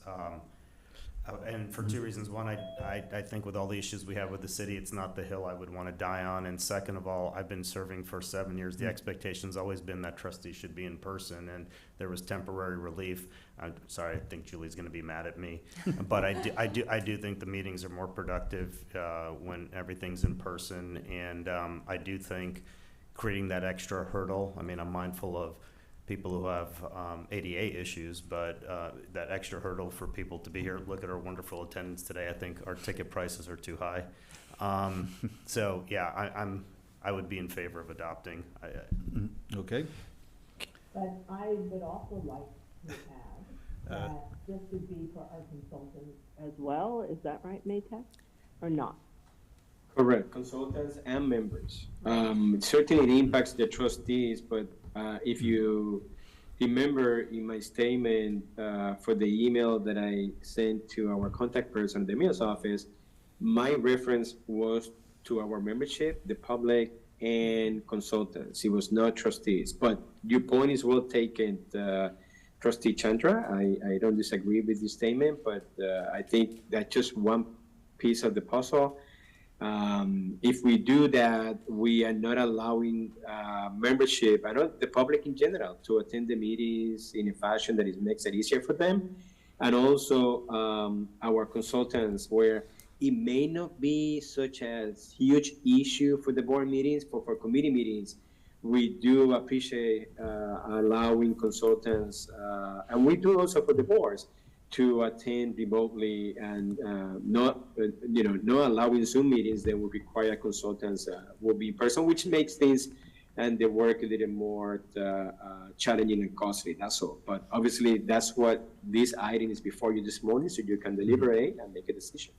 And for two reasons. One, I think with all the issues we have with the city, it's not the hill I would want to die on. And second of all, I've been serving for 7 years. The expectation's always been that trustees should be in person, and there was temporary relief. I'm sorry, I think Julie's going to be mad at me, but I do think the meetings are more productive when everything's in person, and I do think creating that extra hurdle. I mean, I'm mindful of people who have ADA issues, but that extra hurdle for people to be here. Look at our wonderful attendance today. I think our ticket prices are too high. So yeah, I would be in favor of adopting. Okay. But I would also like to add that this would be for our consultants as well. Is that right, Maytag, or not? Correct, consultants and members. Certainly it impacts the trustees, but if you remember in my statement for the email that I sent to our contact person at the mayor's office, my reference was to our membership, the public, and consultants. It was not trustees. But your point is well taken, Trustee Chandra. I don't disagree with your statement, but I think that's just one piece of the puzzle. If we do that, we are not allowing membership, and not the public in general, to attend the meetings in a fashion that makes it easier for them. And also our consultants, where it may not be such a huge issue for the board meetings, for committee meetings, we do appreciate allowing consultants, and we do also for the boards, to attend remotely and not allowing Zoom meetings that would require consultants will be in person, which makes things and the work a little more challenging and costly. That's all. But obviously, that's what this item is before you this morning, so you can deliberate and make a decision.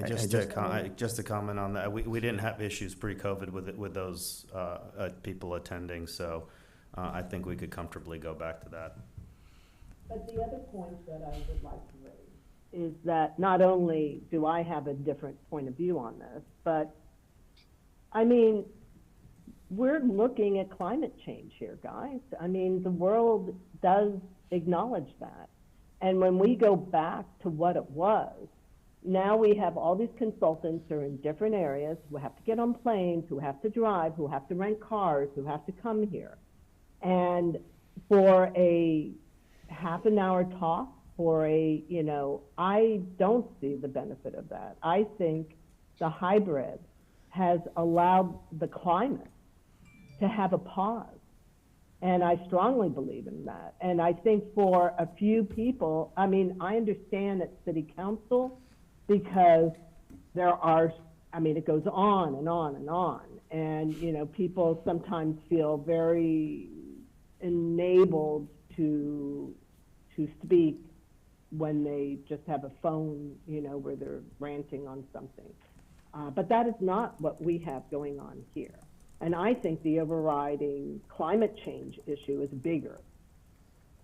Just to comment on that, we didn't have issues pre-COVID with those people attending, so I think we could comfortably go back to that. But the other point that I would like to raise is that not only do I have a different point of view on this, but I mean, we're looking at climate change here, guys. I mean, the world does acknowledge that. And when we go back to what it was, now we have all these consultants who are in different areas, who have to get on planes, who have to drive, who have to rent cars, who have to come here. And for a half an hour talk, for I don't see the benefit of that. I think the hybrid has allowed the climate to have a pause. And I strongly believe in that. And I think for a few people, I mean, I understand at city council because there are, I mean, it goes on and on and on. And, people sometimes feel very enabled to speak when they just have a phone, where they're ranting on something. But that is not what we have going on here. And I think the overriding climate change issue is bigger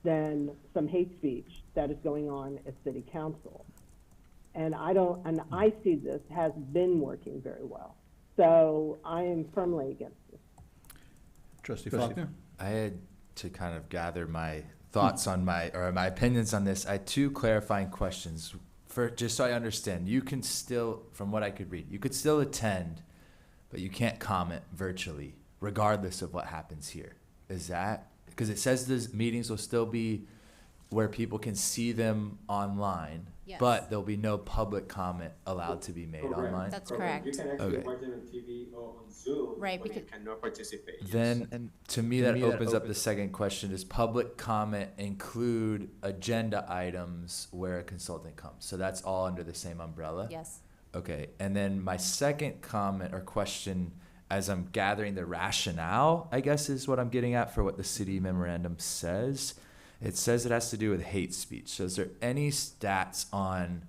than some hate speech that is going on at city council. And I see this has been working very well. So I am firmly against this. Trustee Faulkner? I had to kind of gather my thoughts on my opinions on this. I had two clarifying questions. Just so I understand, you can still, from what I could read, you could still attend, but you can't comment virtually, regardless of what happens here. Is that, because it says the meetings will still be where people can see them online, Yes. but there'll be no public comment allowed to be made online? That's correct. You can actually Okay. watch them on TV or on Zoom, Right, but you because- cannot participate. Yes. Then, and to me, that opens up the second question. Does public comment include agenda items where a consultant comes? So that's all under the same umbrella? Yes. Okay, and then my second comment or question, as I'm gathering the rationale, I guess is what I'm getting at for what the city memorandum says. It says it has to do with hate speech. So is there any stats on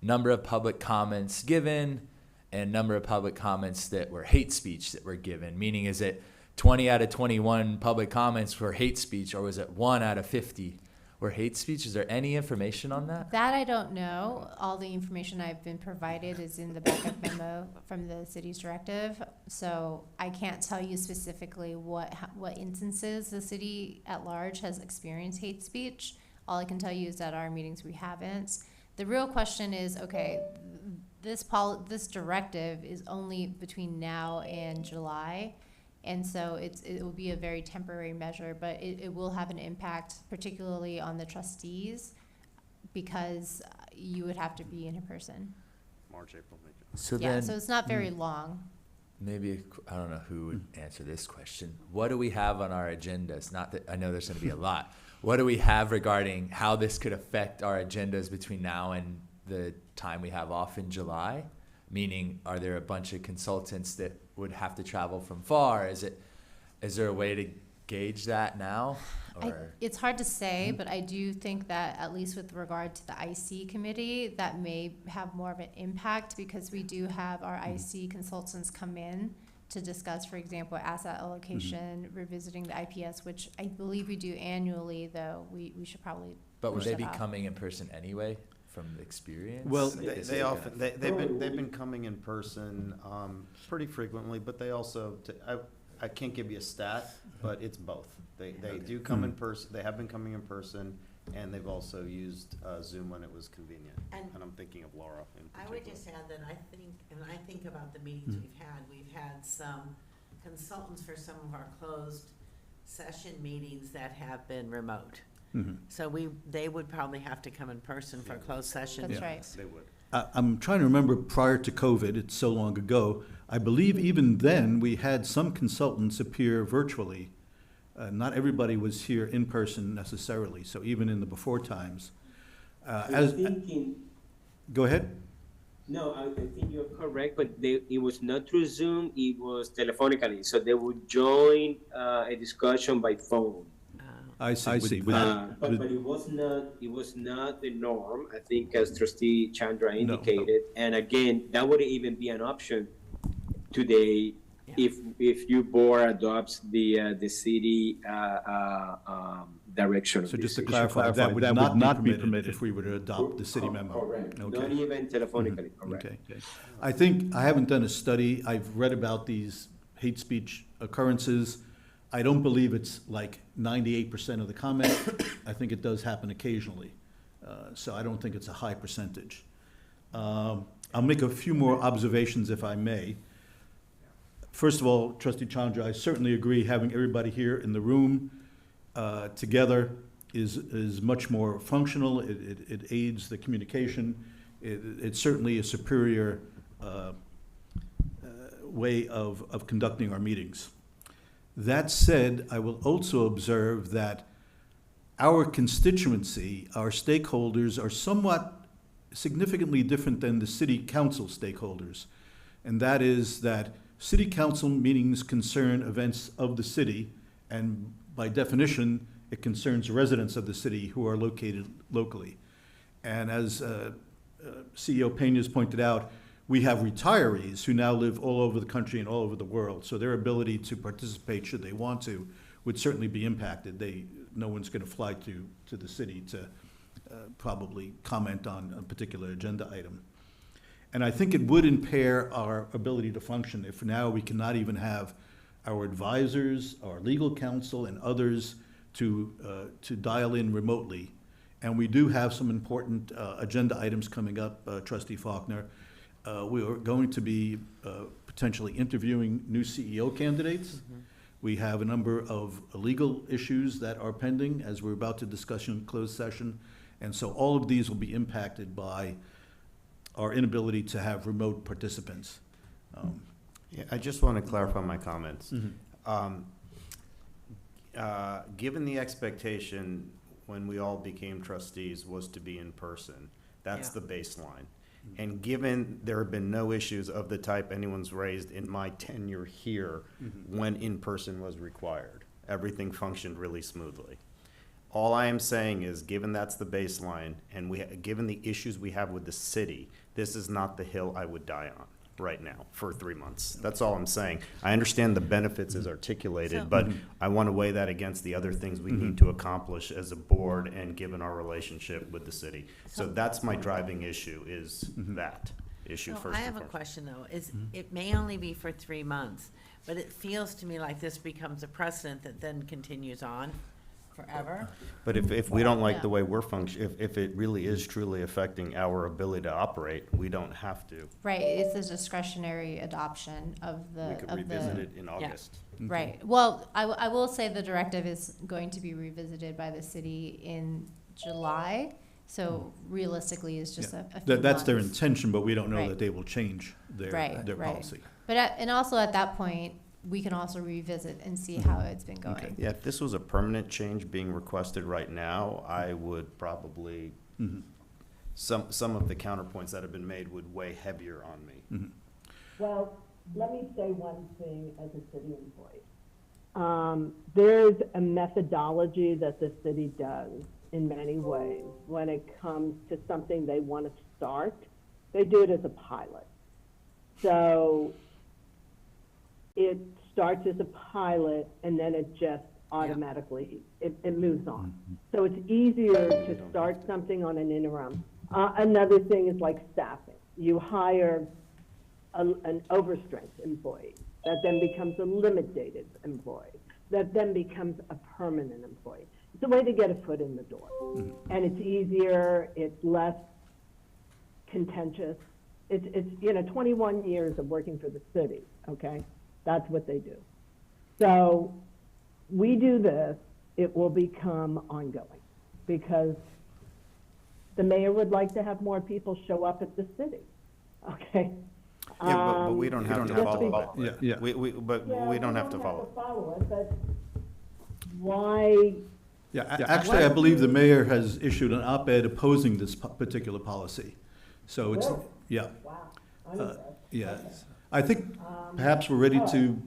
number of public comments given and number of public comments that were hate speech that were given? Meaning, is it 20 out of 21 public comments were hate speech, or was it 1 out of 50 were hate speech? Is there any information on that? That I don't know. All the information I've been provided is in the backup memo from the city's directive. So I can't tell you specifically what instances the city at large has experienced hate speech. All I can tell you is that our meetings we haven't. The real question is, okay, this directive is only between now and July. And so it will be a very temporary measure, but it will have an impact particularly on the trustees because you would have to be in person. March, April, May. So Yeah, then, so it's not very long. maybe, I don't know who would answer this question. What do we have on our agendas? Not that, I know there's gonna be a lot. What do we have regarding how this could affect our agendas between now and the time we have off in July? Meaning, are there a bunch of consultants that would have to travel from far? Is there a way to gauge that now? Or It's hard to say, but I do think that at least with regard to the IC committee, that may have more of an impact because we do have our IC consultants come in to discuss, for example, asset allocation, revisiting the IPS, which I believe we do annually, though we should probably but would push they that be off. coming in person anyway from experience? Well, Like, They, this they is often, gonna- they've been coming in person, pretty frequently, but they also, I can't give you a stat, but it's both. They do come in person, they have been coming in person, and they've also used, Zoom when it was convenient. And And I'm thinking of Laura in particular. I would just add that I think about the meetings we've had some consultants for some of our closed session meetings that have been remote. So they would probably have to come in person for closed session. That's Yeah. right. They would. I'm trying to remember prior to COVID, it's so long ago, I believe even then, we had some consultants appear virtually. Not everybody was here in person necessarily, so even in the before times. Go ahead. No, I think you're correct, but it was not through Zoom, it was telephonically. So they would join a discussion by phone. I see. But it was not the norm, I think, as Trustee Chandra indicated. And again, that wouldn't even be an option today if your board adopts the city direction. So just to clarify, that would not be permitted if we were to adopt the city memo. Correct. Okay. Not even telephonically, correct. Okay. I think, I haven't done a study, I've read about these hate speech occurrences. I don't believe it's like 98% of the comment. I think it does happen occasionally. So I don't think it's a high percentage. I'll make a few more observations if I may. First of all, Trustee Chandra, I certainly agree having everybody here in the room together is much more functional. It aids the communication. It's certainly a superior way of conducting our meetings. That said, I will also observe that our constituency, our stakeholders, are somewhat significantly different than the city council stakeholders. And that is that city council meetings concern events of the city, and by definition, it concerns residents of the city who are located locally. And as CEO Peña's pointed out, we have retirees who now live all over the country and all over the world, so their ability to participate, should they want to, would certainly be impacted. No one's going to fly to the city to probably comment on a particular agenda item. And I think it would impair our ability to function if now we cannot even have our advisors, our legal counsel, and others to dial in remotely. And we do have some important agenda items coming up, Trustee Faulkner. We are going to be potentially interviewing new CEO candidates. We have a number of legal issues that are pending, as we're about to discuss in closed session. And so all of these will be impacted by our inability to have remote participants. Yeah, I just want to clarify my comments. Given the expectation when we all became trustees was to be in person, that's the baseline. And given there have been no issues of the type anyone's raised in my tenure here when in-person was required, everything functioned really smoothly. All I am saying is, given that's the baseline, and given the issues we have with the city, this is not the hill I would die on right now for 3 months. That's all I'm saying. I understand the benefits as articulated, but I want to weigh that against the other things we need to accomplish as a board and given our relationship with the city. So that's my driving issue, is that issue So first I and have a foremost. question, though. It may only be for 3 months, but it feels to me like this becomes a precedent that then continues on forever. But if we don't like Yeah. the way we're if it really is truly affecting our ability to operate, we don't have to. Right, it's a discretionary adoption of We could revisit it in August. Right, well, I will say the directive is going to be revisited by the city in July, so realistically, it's just Yeah. a few That's their months. intention, but we don't know Right. that they will change their Right, right. policy. But and also at that point, we can also revisit and see how it's been going. Yeah, if this was a permanent change being requested right now, I would probably, Mhm. some of the counterpoints that have been made would weigh heavier on me. Mhm. Well, let me say one thing as a city employee. There's a methodology that the city does in many ways when it comes to something they want to start. They do it as a pilot. So it starts as a pilot and then it just automatically, it moves on. So it's easier to start something on an interim. Another thing is like staffing. You hire an overstrength employee that then becomes a limit-dated employee, that then becomes a permanent employee. It's a way to get a foot in the door. And it's easier, it's less contentious. It's 21 years of working for the city, okay? That's what they do. So we do this, it will become ongoing because the mayor would like to have more people show up at the city, okay? Yeah, but we don't have to just follow be- it. Yeah. But we don't have to follow it. follow it, but why? Yeah, actually, I believe the mayor has issued an op-ed opposing this particular policy. So it's, Really? yeah, Wow, I'm impressed. yeah. I think perhaps we're ready to,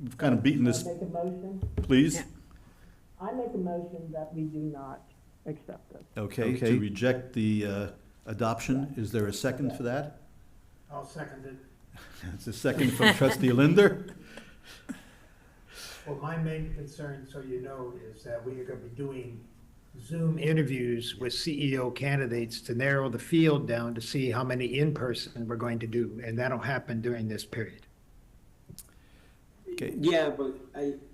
we've kind of beaten this, Make a motion? please. I make a motion that we do not accept this. Okay, to reject the adoption. Is there a second for that? I'll second it. It's a second from trustee Linder. Well, my main concern, so you know, is that we are gonna be doing Zoom interviews with CEO candidates to narrow the field down to see how many in-person we're going to do, and that'll happen during this period. Okay. Yeah, but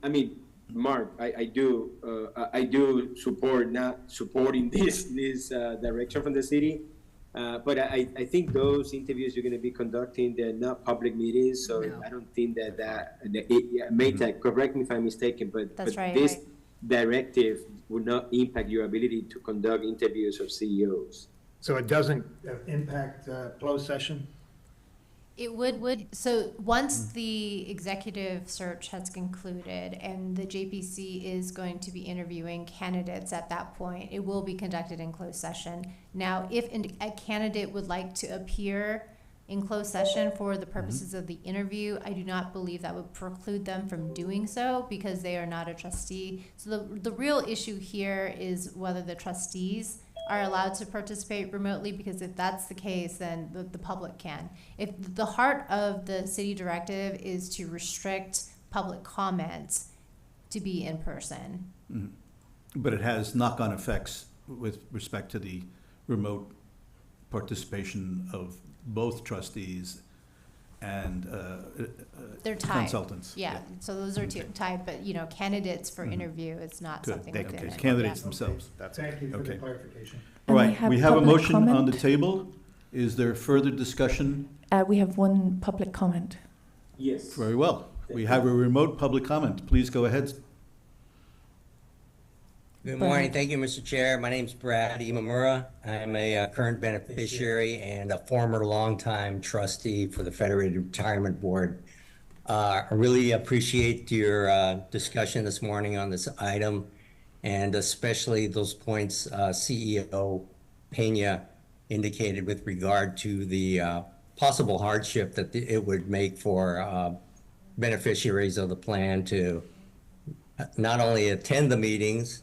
I mean, Mark, I do support not supporting this direction from the city. But I think those interviews you're going to be conducting, they're not public meetings, so I don't think Maytag, correct me if I'm mistaken, but That's right. this directive would not impact your ability to conduct interviews of CEOs. So it doesn't impact closed session? It would, so once the executive search has concluded and the JPC is going to be interviewing candidates at that point, it will be conducted in closed session. Now, if a candidate would like to appear in closed session for the purposes of the interview, I do not believe that would preclude them from doing so because they are not a trustee. So the real issue here is whether the trustees are allowed to participate remotely, because if that's the case, then the public can. If the heart of the city directive is to restrict public comments to be in person. But it has knock-on effects with respect to the remote participation of both trustees and They're tied. consultants. Yeah, so those are two tied, but candidates for interview, it's not Good. something They- within okay, it. candidates Yeah. themselves. Thank you for the Okay. clarification. All And we right, have we have a public motion on the comment. table. Is there further discussion? We have one public comment. Yes. Very well. We have a remote public comment. Please go ahead. Good Brad. morning. Thank you, Mr. Chair. My name's Brad Imamura. I'm a current beneficiary and a former longtime trustee for the Federated Retirement Board. I really appreciate your discussion this morning on this item, and especially those points CEO Pena indicated with regard to the possible hardship that it would make for beneficiaries of the plan to not only attend the meetings,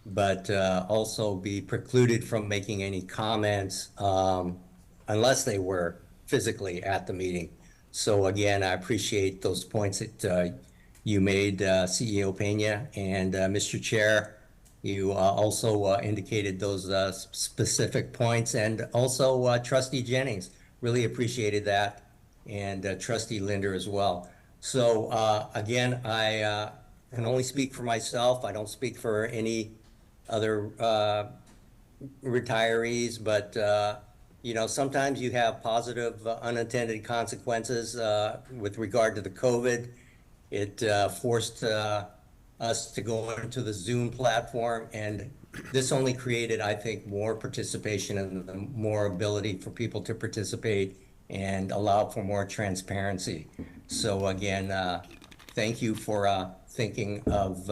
but also be precluded from making any comments unless they were physically at the meeting. So again, I appreciate those points that you made, CEO Pena, and Mr. Chair, you also indicated those specific points, and also Trustee Jennings, really appreciated that, and Trustee Linder as well. So again, I can only speak for myself. I don't speak for any other retirees, but you know, sometimes you have positive unintended consequences with regard to the COVID. It forced us to go into the Zoom platform, and this only created, I think, more participation and more ability for people to participate and allow for more transparency. So again, thank you for thinking of,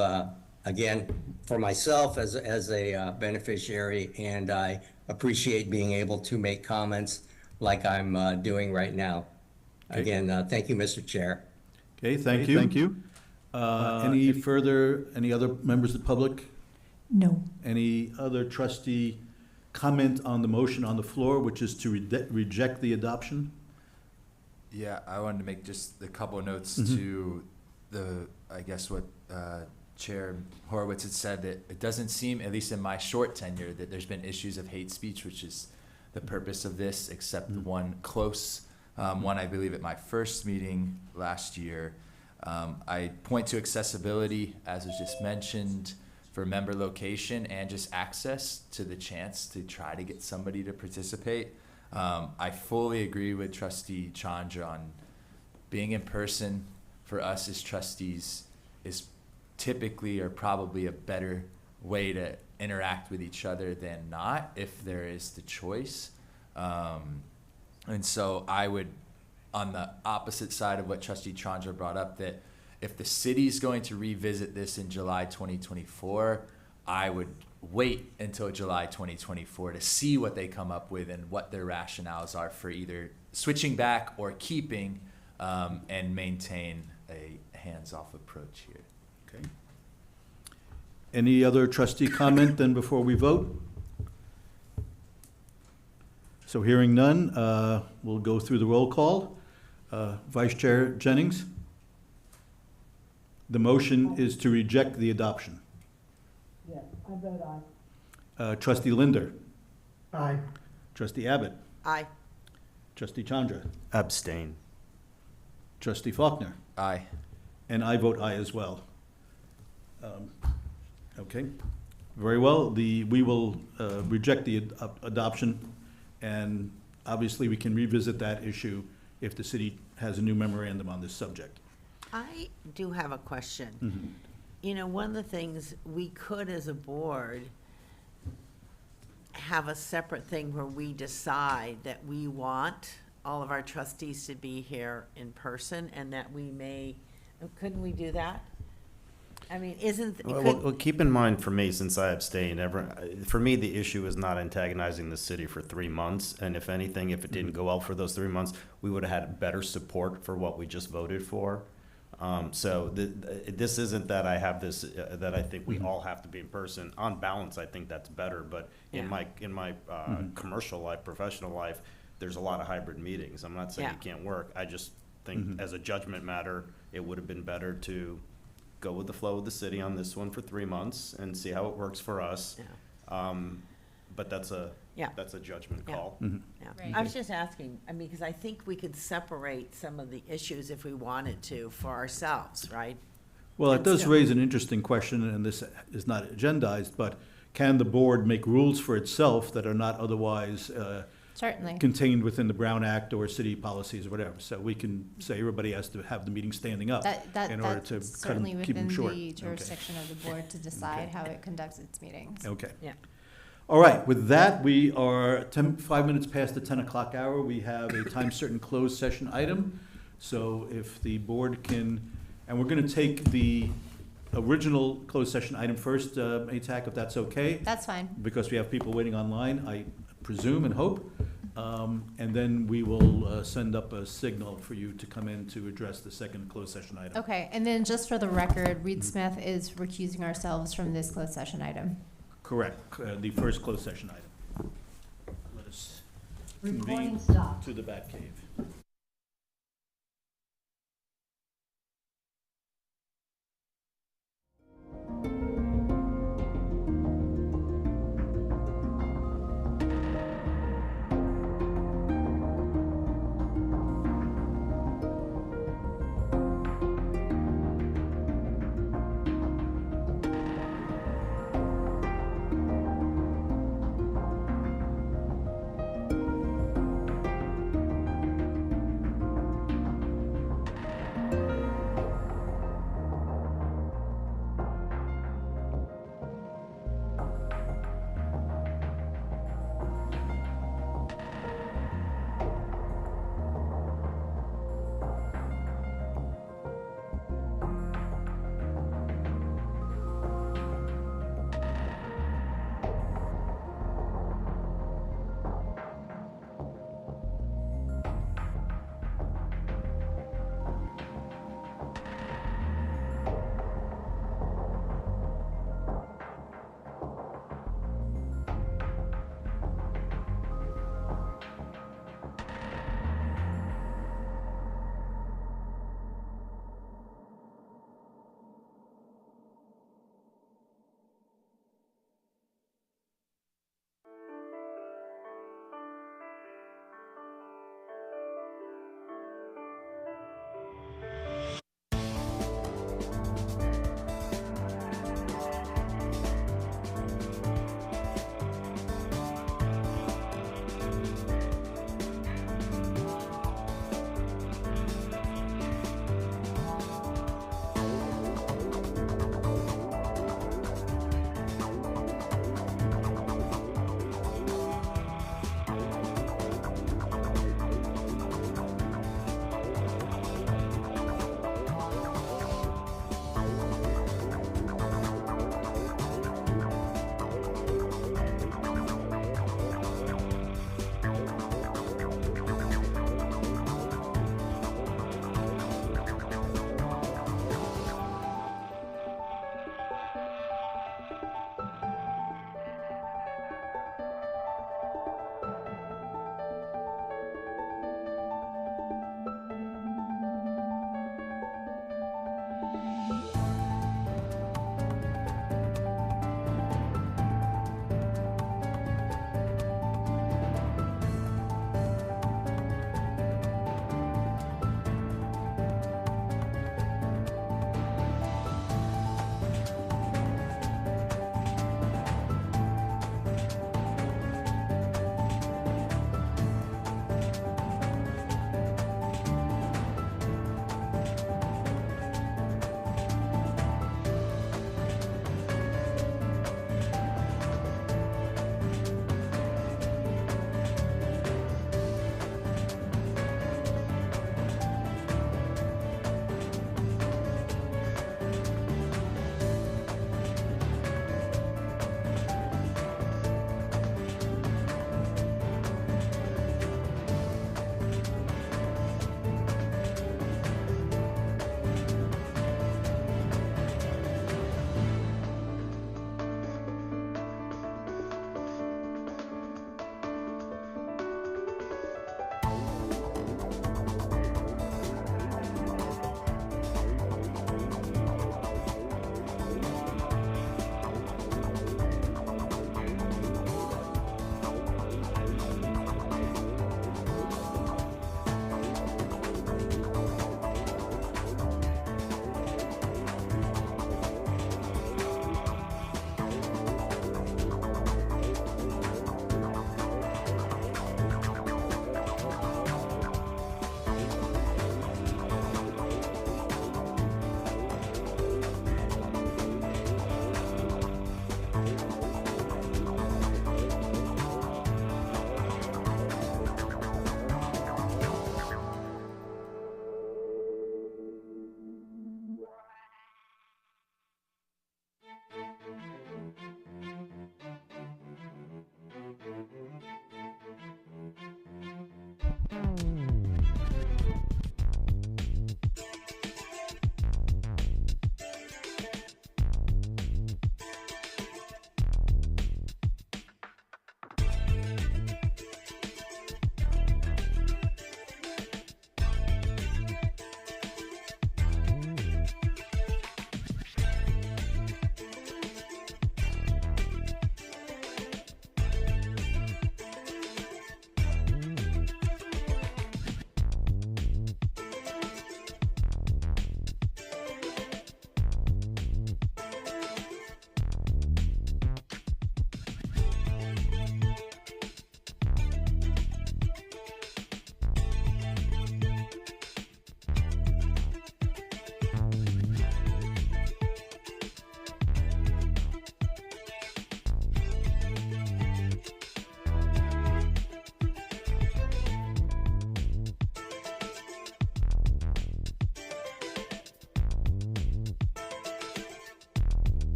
again, for myself as a beneficiary, and I appreciate being able to make comments like I'm doing right now. Okay. Again, thank you, Mr. Chair. Okay, thank you. Thank you. Any other members of the public? No. Any other trustee comment on the motion on the floor, which is to reject the adoption? Yeah, I wanted to make just a couple of notes Mhm. to I guess what Chair Horowitz had said, that it doesn't seem, at least in my short tenure, that there's been issues of hate speech, which is the purpose of this, except the one close one, I believe, at my first meeting last year. I point to accessibility, as was just mentioned, for member location and just access to the chance to try to get somebody to participate. I fully agree with Trustee Chandra on being in person for us as trustees is typically or probably a better way to interact with each other than not, if there is the choice. And so I would, on the opposite side of what Trustee Chandra brought up, that if the city's going to revisit this in July 2024, I would wait until July 2024 to see what they come up with and what their rationales are for either switching back or keeping and maintain a hands-off approach here. Okay. Any other trustee comment then before we vote? So hearing none, we'll go through the roll call. Vice Chair Jennings? The motion is to reject the adoption. Yes, I vote aye. Trustee Linder? Aye. Trustee Abbott? Aye. Trustee Chandra? Abstain. Trustee Faulkner? Aye. And I vote aye as well. Okay, very well. We will reject the adoption, and obviously we can revisit that issue if the city has a new memorandum on this subject. I do have a question. Mhm. You know, one of the things we could, as a board, have a separate thing where we decide that we want all of our trustees to be here in person, and that we may, couldn't we do that? I mean, Well, keep in mind, for me, since I abstained, for me, the issue is not antagonizing the city for 3 months. And if anything, if it didn't go well for those 3 months, we would have had better support for what we just voted for. So this isn't that I have this, that I think we all have to be in person. On balance, I think that's better. But in my commercial life, professional life, there's a lot of hybrid meetings. I'm not saying it can't work. I just think as a judgment matter, it would have been better to go with the flow of the city on this one for 3 months and see how it works for us. But that's a judgment call. Yeah. Right. I was just asking, I mean, because I think we could separate some of the issues if we wanted to for ourselves, right? Well, it And does so- raise an interesting question, and this is not agendized, but can the board make rules for itself that are not otherwise Certainly. contained within the Brown Act or city policies or whatever? So we can say everybody has to have the meeting standing up in order to That's cut certainly them, keep them within short. the Okay. jurisdiction of the board to decide how it conducts its meetings. Okay. Yeah. All right, with that, we are 5 minutes past the 10 o'clock hour. We have a time-certain closed session item. So if the board can, and we're going to take the original closed session item first, ATAC, if that's okay, That's fine. because we have people waiting online, I presume and hope. And then we will send up a signal for you to come in to address the second closed session item. Okay, and then just for the record, Reed Smith is recusing ourselves from this closed session item. Correct, the first closed session item. Let us convene to the Batcave.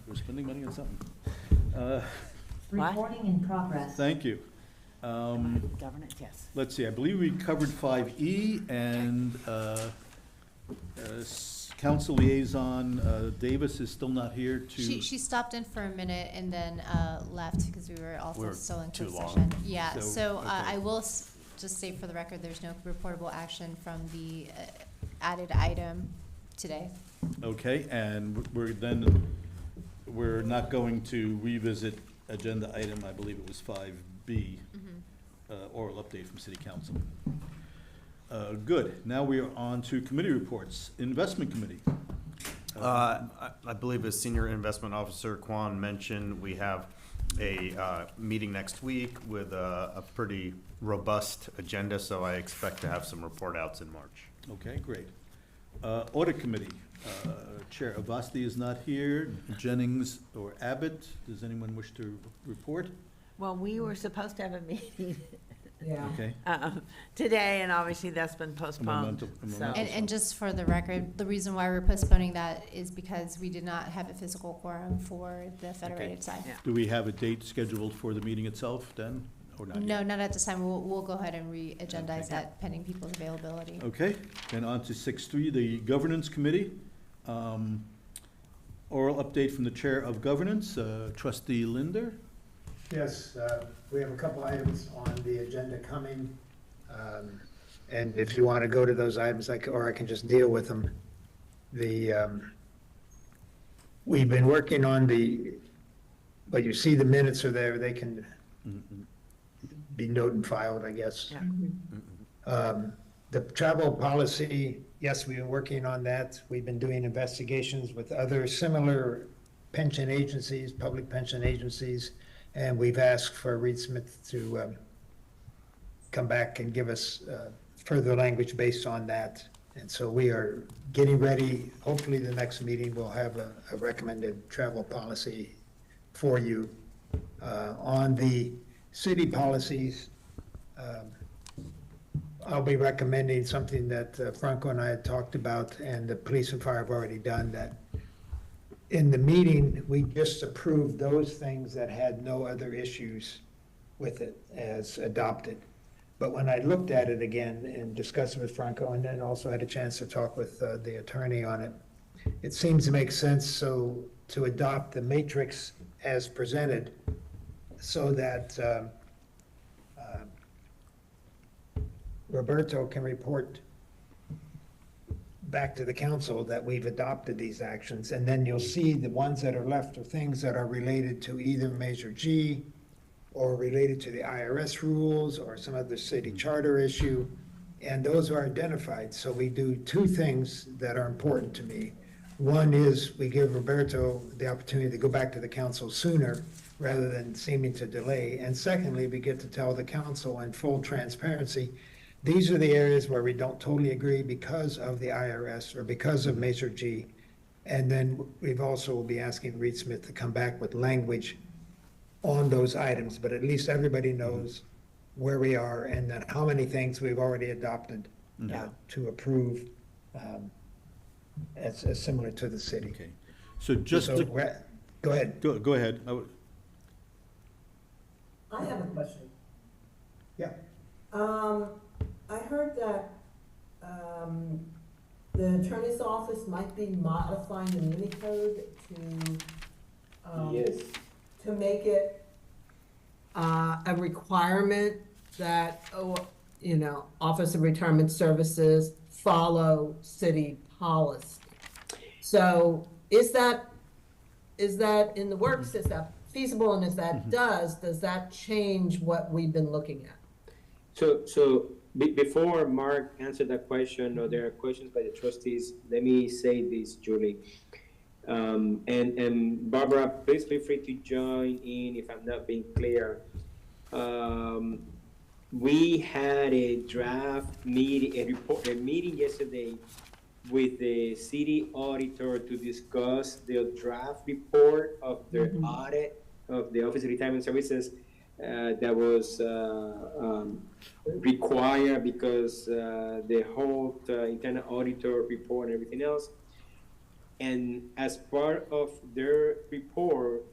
We're spending money on something. Recording in progress. Thank you. Governance, yes. Let's see, I believe we covered 5E and council liaison, Davis is still not here to. She stopped in for a minute and then left because we were also We're still in too closed long. session. Yeah, So, so okay. I will just say for the record, there's no reportable action from the added item today. Okay, and we're not going to revisit agenda item, I believe it was 5B, oral update from city council. Good, now we are on to committee reports. Investment committee. I believe as Senior Investment Officer Kwan mentioned, we have a meeting next week with a pretty robust agenda, so I expect to have some report outs in March. Okay, great. Audit committee, Chair Avasti is not here. Jennings or Abbott, does anyone wish to report? Well, we were supposed to have a meeting Yeah. Okay. today, and obviously that's been postponed. So, And just for the record, the reason why we're postponing that is because we did not have a physical quorum for the Federated side. yeah. Do we have a date scheduled for the meeting itself then, or not yet? No, not at this time. We'll go ahead and re-agendize that pending people's availability. Okay, then on to 6.3, the governance committee. Oral update from the Chair of Governance, Trustee Linder. Yes, we have a couple items on the agenda coming. And if you want to go to those items, I can just deal with them. We've been working on but you see the minutes are there, they can be noted and filed, I guess. Yeah. The travel policy, yes, we've been working on that. We've been doing investigations with other similar pension agencies, public pension agencies, and we've asked for Reed Smith to come back and give us further language based on that. And so we are getting ready. Hopefully the next meeting we'll have a recommended travel policy for you. On the city policies, I'll be recommending something that Franco and I had talked about, and the police and fire have already done, that in the meeting, we just approved those things that had no other issues with it as adopted. But when I looked at it again and discussed it with Franco, and then also had a chance to talk with the attorney on it, it seems to make sense to adopt the matrix as presented so that Roberto can report back to the council that we've adopted these actions, and then you'll see the ones that are left are things that are related to either Measure G or related to the IRS rules or some other city charter issue, and those are identified. So we do two things that are important to me. One is we give Roberto the opportunity to go back to the council sooner rather than seeming to delay. And secondly, we get to tell the council in full transparency, these are the areas where we don't totally agree because of the IRS or because of Measure G. And then we've also will be asking Reed Smith to come back with language on those items, but at least everybody knows where we are and then how many things we've already adopted to approve as similar to the city. Okay, so just So, to, go ahead. go ahead. I have a question. Yeah. I heard that, the attorney's office might be modifying the mini code Yes. to make it, a requirement that, Office of Retirement Services follow city policy. So is that in the works? Is that feasible? And if that does that change what we've been looking at? So before Mark answered that question, or there are questions by the trustees, let me say this, Julie. And Barbara, please feel free to join in if I'm not being clear. We had a draft meeting, a meeting yesterday with the city auditor to discuss the draft report of the audit of the Office of Retirement Services that was required because the whole internal auditor report and everything else. And as part of their report,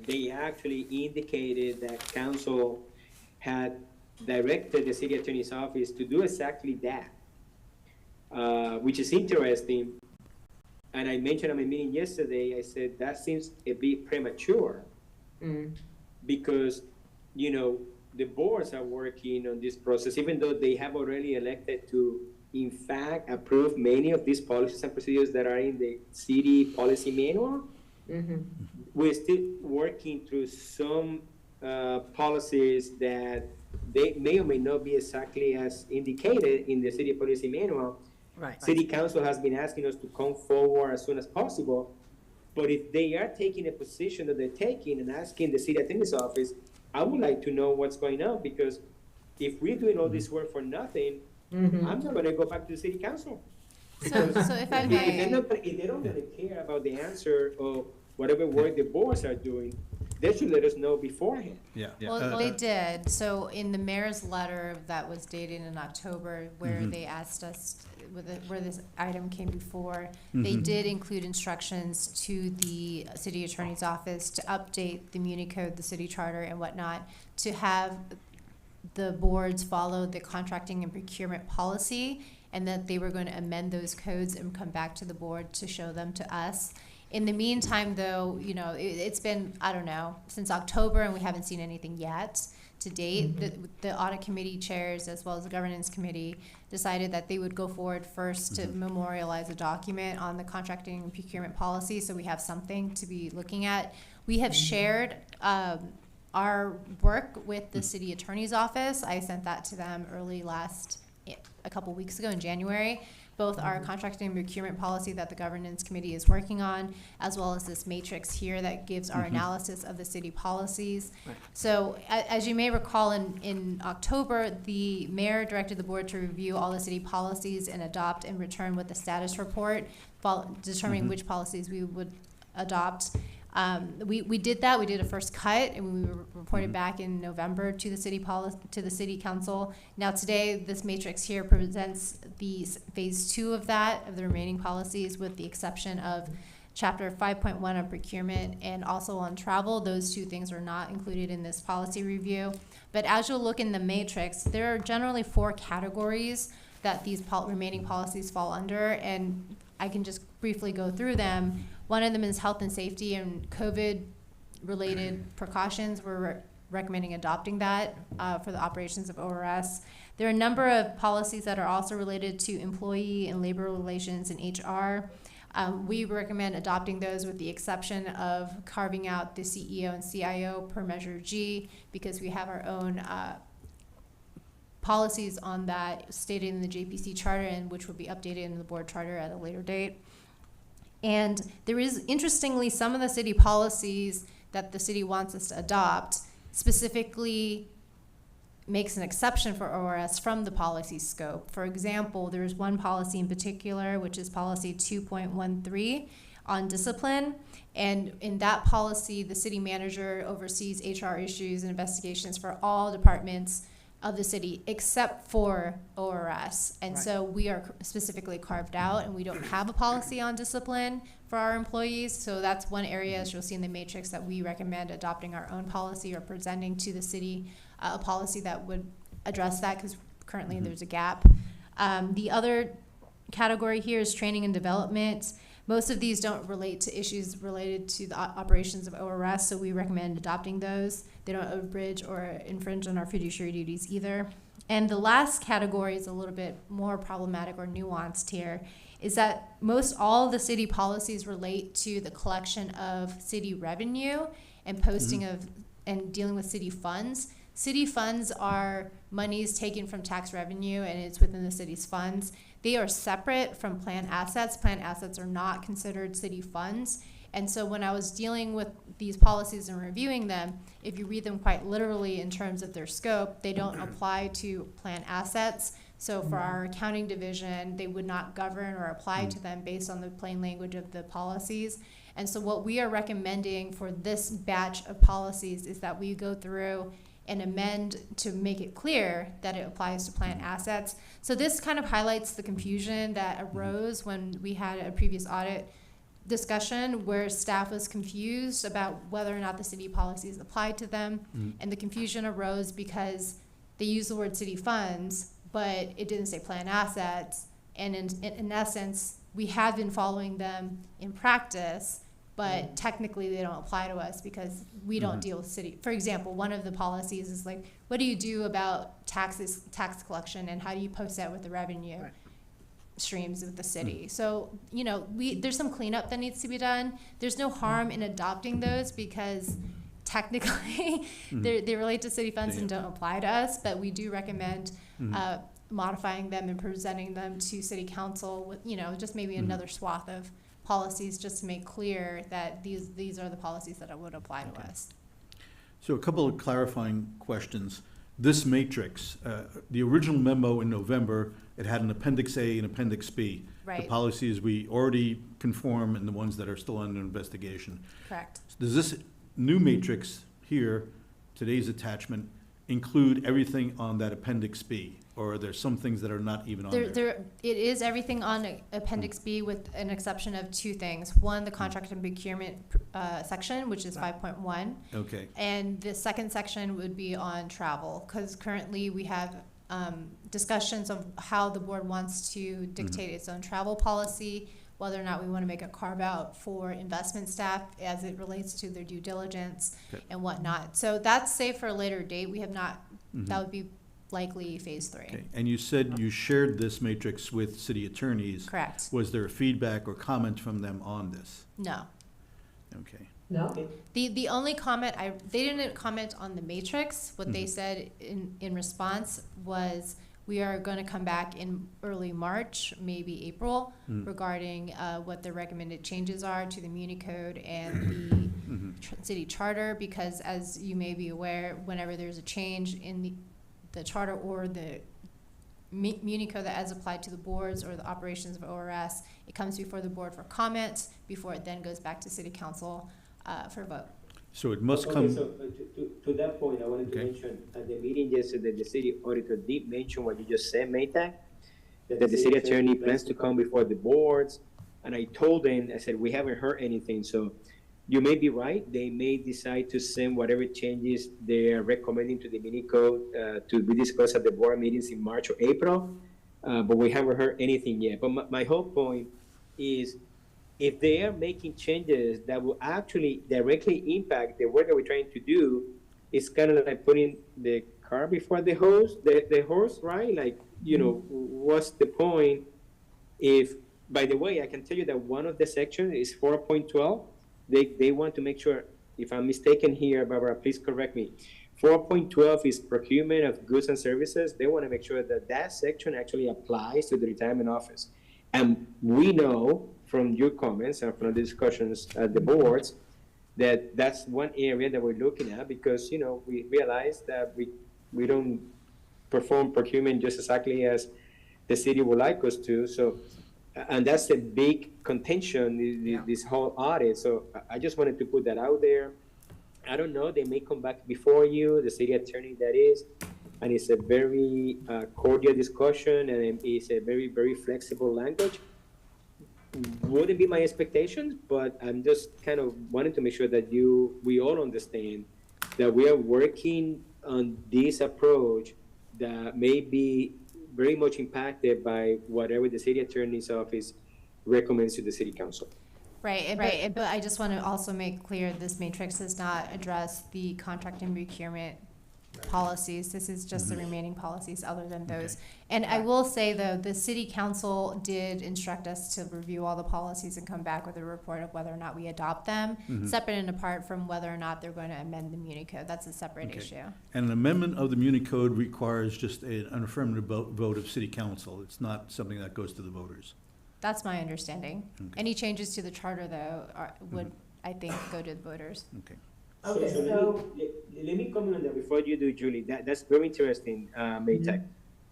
they actually indicated that council had directed the city attorney's office to do exactly that, which is interesting. And I mentioned at my meeting yesterday, I said, that seems a bit premature because, you know, the boards are working on this process, even though they have already elected to, in fact, approve many of these policies and procedures that are in the city policy manual. We're still working through some policies that they may or may not be exactly as indicated in the city policy manual. Right. City council has been asking us to come forward as soon as possible, but if they are taking a position that they're taking and asking the city attorney's office, I would like to know what's going on, because if we're doing all this work for nothing, I'm not gonna go back to the city council. So if I may. If they don't really care about the answer or whatever work the boards are doing, they should let us know beforehand. Well, they did. So in the mayor's letter that was dated in October, where they asked us, where this item came before, they did include instructions to the city attorney's office to update the Muni Code, the city charter and whatnot, to have the boards follow the contracting and procurement policy, and that they were going to amend those codes and come back to the board to show them to us. In the meantime, though, you know, it's been, I don't know, since October, and we haven't seen anything yet to date. The audit committee chairs, as well as the governance committee, decided that they would go forward first to memorialize a document on the contracting and procurement policy, so we have something to be looking at. We have shared our work with the city attorney's office. I sent that to them a couple weeks ago in January. Both our contracting and procurement policy that the governance committee is working on, as well as this matrix here that gives our analysis of the city policies. Right. So as you may recall, in October, the mayor directed the board to review all the city policies and adopt and return with a status report, determining which policies we would adopt. We did that. We did a first cut, and we reported back in November to the city council. Now today, this matrix here presents the phase 2 of that, of the remaining policies, with the exception of chapter 5.1 on procurement and also on travel. Those two things are not included in this policy review. But as you'll look in the matrix, there are generally 4 categories that these remaining policies fall under, and I can just briefly go through them. One of them is health and safety and COVID-related precautions. We're recommending adopting that for the operations of ORS. There are a number of policies that are also related to employee and labor relations and HR. We recommend adopting those with the exception of carving out the CEO and CIO per Measure G, because we have our own policies on that stated in the JPC charter, and which will be updated in the board charter at a later date. And there is, interestingly, some of the city policies that the city wants us to adopt specifically makes an exception for ORS from the policy scope. For example, there is one policy in particular, which is policy 2.13 on discipline. And in that policy, the city manager oversees HR issues and investigations for all departments of the city except for ORS. And so we are specifically carved out, and we don't have a policy on discipline for our employees. So that's one area, as you'll see in the matrix, that we recommend adopting our own policy or presenting to the city a policy that would address that, because currently there's a gap. The other category here is training and development. Most of these don't relate to issues related to the operations of ORS, so we recommend adopting those. They don't abridge or infringe on our fiduciary duties either. And the last category is a little bit more problematic or nuanced here, is that most all of the city policies relate to the collection of city revenue and posting of and dealing with city funds. City funds are monies taken from tax revenue, and it's within the city's funds. They are separate from plan assets. Plan assets are not considered city funds. And so when I was dealing with these policies and reviewing them, if you read them quite literally in terms of their scope, they don't apply to plan assets. So for our accounting division, they would not govern or apply to them based on the plain language of the policies. And so what we are recommending for this batch of policies is that we go through and amend to make it clear that it applies to plan assets. So this kind of highlights the confusion that arose when we had a previous audit discussion where staff was confused about whether or not the city policies applied to them. And the confusion arose because they used the word city funds, but it didn't say plan assets. And in essence, we have been following them in practice, but technically they don't apply to us because we don't deal with city. For example, one of the policies is like, what do you do about tax collection, and how do you post that with the revenue streams with the city? So, you know, there's some cleanup that needs to be done. There's no harm in adopting those because technically they relate to city funds and don't apply to us, but we do recommend modifying them and presenting them to city council with, you know, just maybe another swath of policies just to make clear that these are the policies that would apply to us. So a couple of clarifying questions. This matrix, the original memo in November, it had an Appendix A and Appendix B. Right. The policies we already conform and the ones that are still under investigation. Correct. Does this new matrix here, today's attachment, include everything on that Appendix B? Or are there some things that are not even on there? It is everything on Appendix B with an exception of two things. One, the contract and procurement section, which is 5.1. Okay. And the second section would be on travel, because currently we have discussions of how the board wants to dictate its own travel policy, whether or not we want to make a carve out for investment staff as it relates to their due diligence and whatnot. So that's saved for a later date. We have not, that would be likely phase 3. Okay. And you said you shared this matrix with city attorneys. Correct. Was there feedback or comment from them on this? No. Okay. No? The only comment, they didn't comment on the matrix. What they said in response was, we are going to come back in early March, maybe April, regarding what the recommended changes are to the Muni Code and the city charter, because as you may be aware, whenever there's a change in the charter or the Muni Code that as applied to the boards or the operations of ORS, it comes before the board for comments before it then goes back to city council for vote. So it must Okay, come. so to that point, I wanted to mention at the meeting yesterday, the city auditor did mention what you just said, Maytag, that the city attorney plans to come before the boards. And I told them, I said, we haven't heard anything. So you may be right. They may decide to send whatever changes they are recommending to the mini code to be discussed at the board meetings in March or April. But we haven't heard anything yet. But my whole point is, if they are making changes that will actually directly impact the work that we're trying to do, it's kind of like putting the cart before the horse, right? Like, you know, what's the point if, by the way, I can tell you that one of the sections is 4.12. They want to make sure, if I'm mistaken here, Barbara, please correct me. 4.12 is procurement of goods and services. They want to make sure that that section actually applies to the retirement office. And we know from your comments and from the discussions at the boards that that's one area that we're looking at, because, you know, we realize that we don't perform procurement just exactly as the city would like us to. So, and that's a big contention, this whole audit. So I just wanted to put that out there. I don't know, they may come back before you, the city attorney that is, and it's a very cordial discussion, and it's a very, very flexible language. Wouldn't be my expectations, but I'm just kind of wanting to make sure that we all understand that we are working on this approach that may be very much impacted by whatever the city attorney's office recommends to the city council. Right, but I just want to also make clear this matrix does not address the contract and procurement policies. This is just the Mm-hmm. remaining policies other than those. Okay. And I will say, though, the city council did instruct us to review all the policies and come back with a report of whether or not we adopt them, Mhm. separate and apart from whether or not they're going to amend the Muni Code. That's a separate Okay. issue. And an amendment of the Muni Code requires just an affirmative vote of city council. It's not something that goes to the voters. That's my understanding. Okay. Any changes to the charter, though, would, I think, go to the voters. Okay. Okay, so let me comment on that before you do, Julie. That's very interesting, Maytag.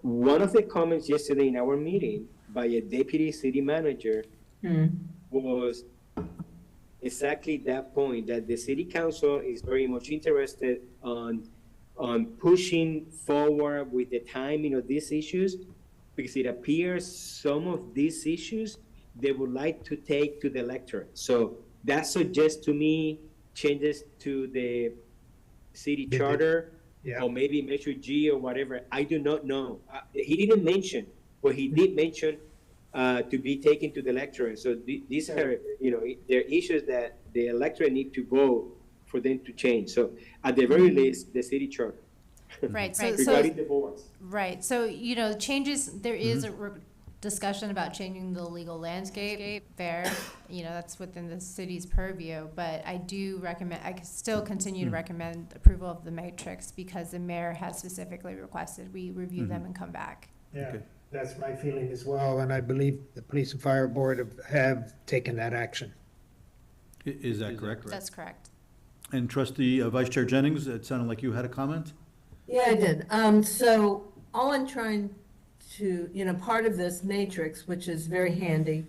One of the comments yesterday in our meeting by a deputy city manager was exactly that point, that the city council is very much interested on pushing forward with the timing of these issues, because it appears some of these issues they would like to take to the electorate. So that suggests to me changes to the city charter, Yeah. or maybe Measure G or whatever. I do not know. He didn't mention, but he did mention to be taken to the electorate. So these are, they're issues that the electorate need to vote for them to change. So at the very least, the city charter. Right, so, Regarding the boards. right, so, changes, there is a discussion about changing the legal landscape, fair, that's within the city's purview, but I do recommend, I still continue to recommend approval of the matrix, because the mayor has specifically requested we review them and come back. Yeah, Okay. that's my feeling as well, and I believe the Police and Fire Board have taken that action. Is that correct? That's correct. And trustee, Vice Chair Jennings, it sounded like you had a comment? Yeah, I did. So all I'm trying to, part of this matrix, which is very handy,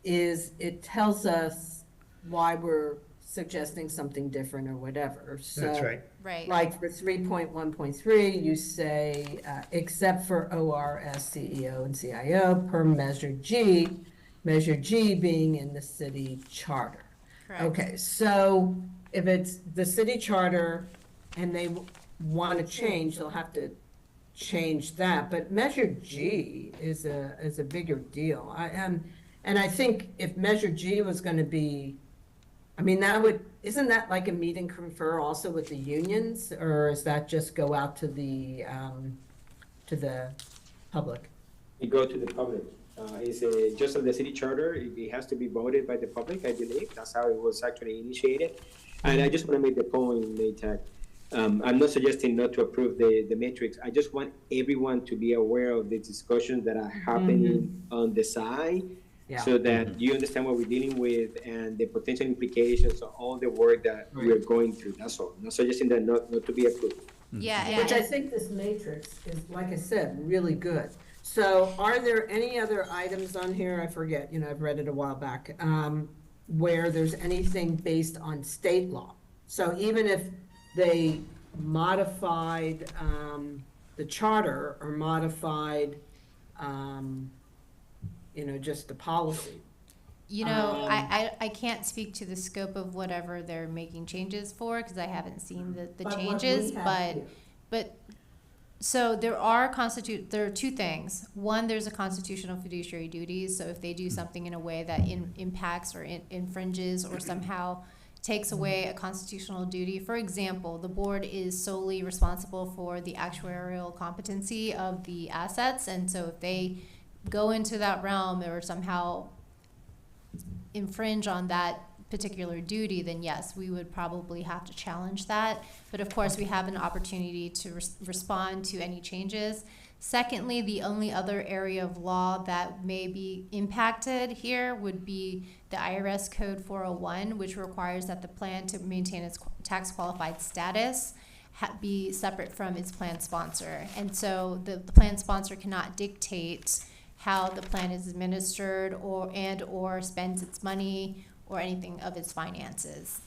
is it tells us why we're suggesting something different or whatever. That's right. Right. Like for 3.1.3, you say, except for ORS, CEO, and CIO per Measure G being in the city charter. Correct. Okay, so if it's the city charter and they want to change, they'll have to change that, but Measure G is a bigger deal. And I think if Measure G was going to be, isn't that like a meet and confer also with the unions, or is that just go out to the public? You go to the public. It's just like the city charter, it has to be voted by the public, I believe. That's how it was actually initiated. And I just want to make the point, Maytag. I'm not suggesting not to approve the matrix. I just want everyone to be aware of the discussions that are happening on the side, so that you understand what we're dealing with and the potential implications of all the work that we're going through. That's all. I'm not suggesting that not to be approved. Yeah, Which I think this matrix is, like I said, really good. So are there any other items on here? I forget, I've read it a while back, where there's anything based on state law. So even if they modified the charter or modified, just the policy. I can't speak to the scope of whatever they're making changes for, because I haven't seen the But what changes, we have but, here. but, so there are two things. One, there's a constitutional fiduciary duties, so if they do something in a way that impacts or infringes or somehow takes away a constitutional duty. For example, the board is solely responsible for the actuarial competency of the assets, and so if they go into that realm or somehow infringe on that particular duty, then yes, we would probably have to challenge that. But of course, we have an opportunity to respond to any changes. Secondly, the only other area of law that may be impacted here would be the IRS Code 401, which requires that the plan to maintain its tax qualified status be separate from its plan sponsor. And so the plan sponsor cannot dictate how the plan is administered or spends its money or anything of its finances.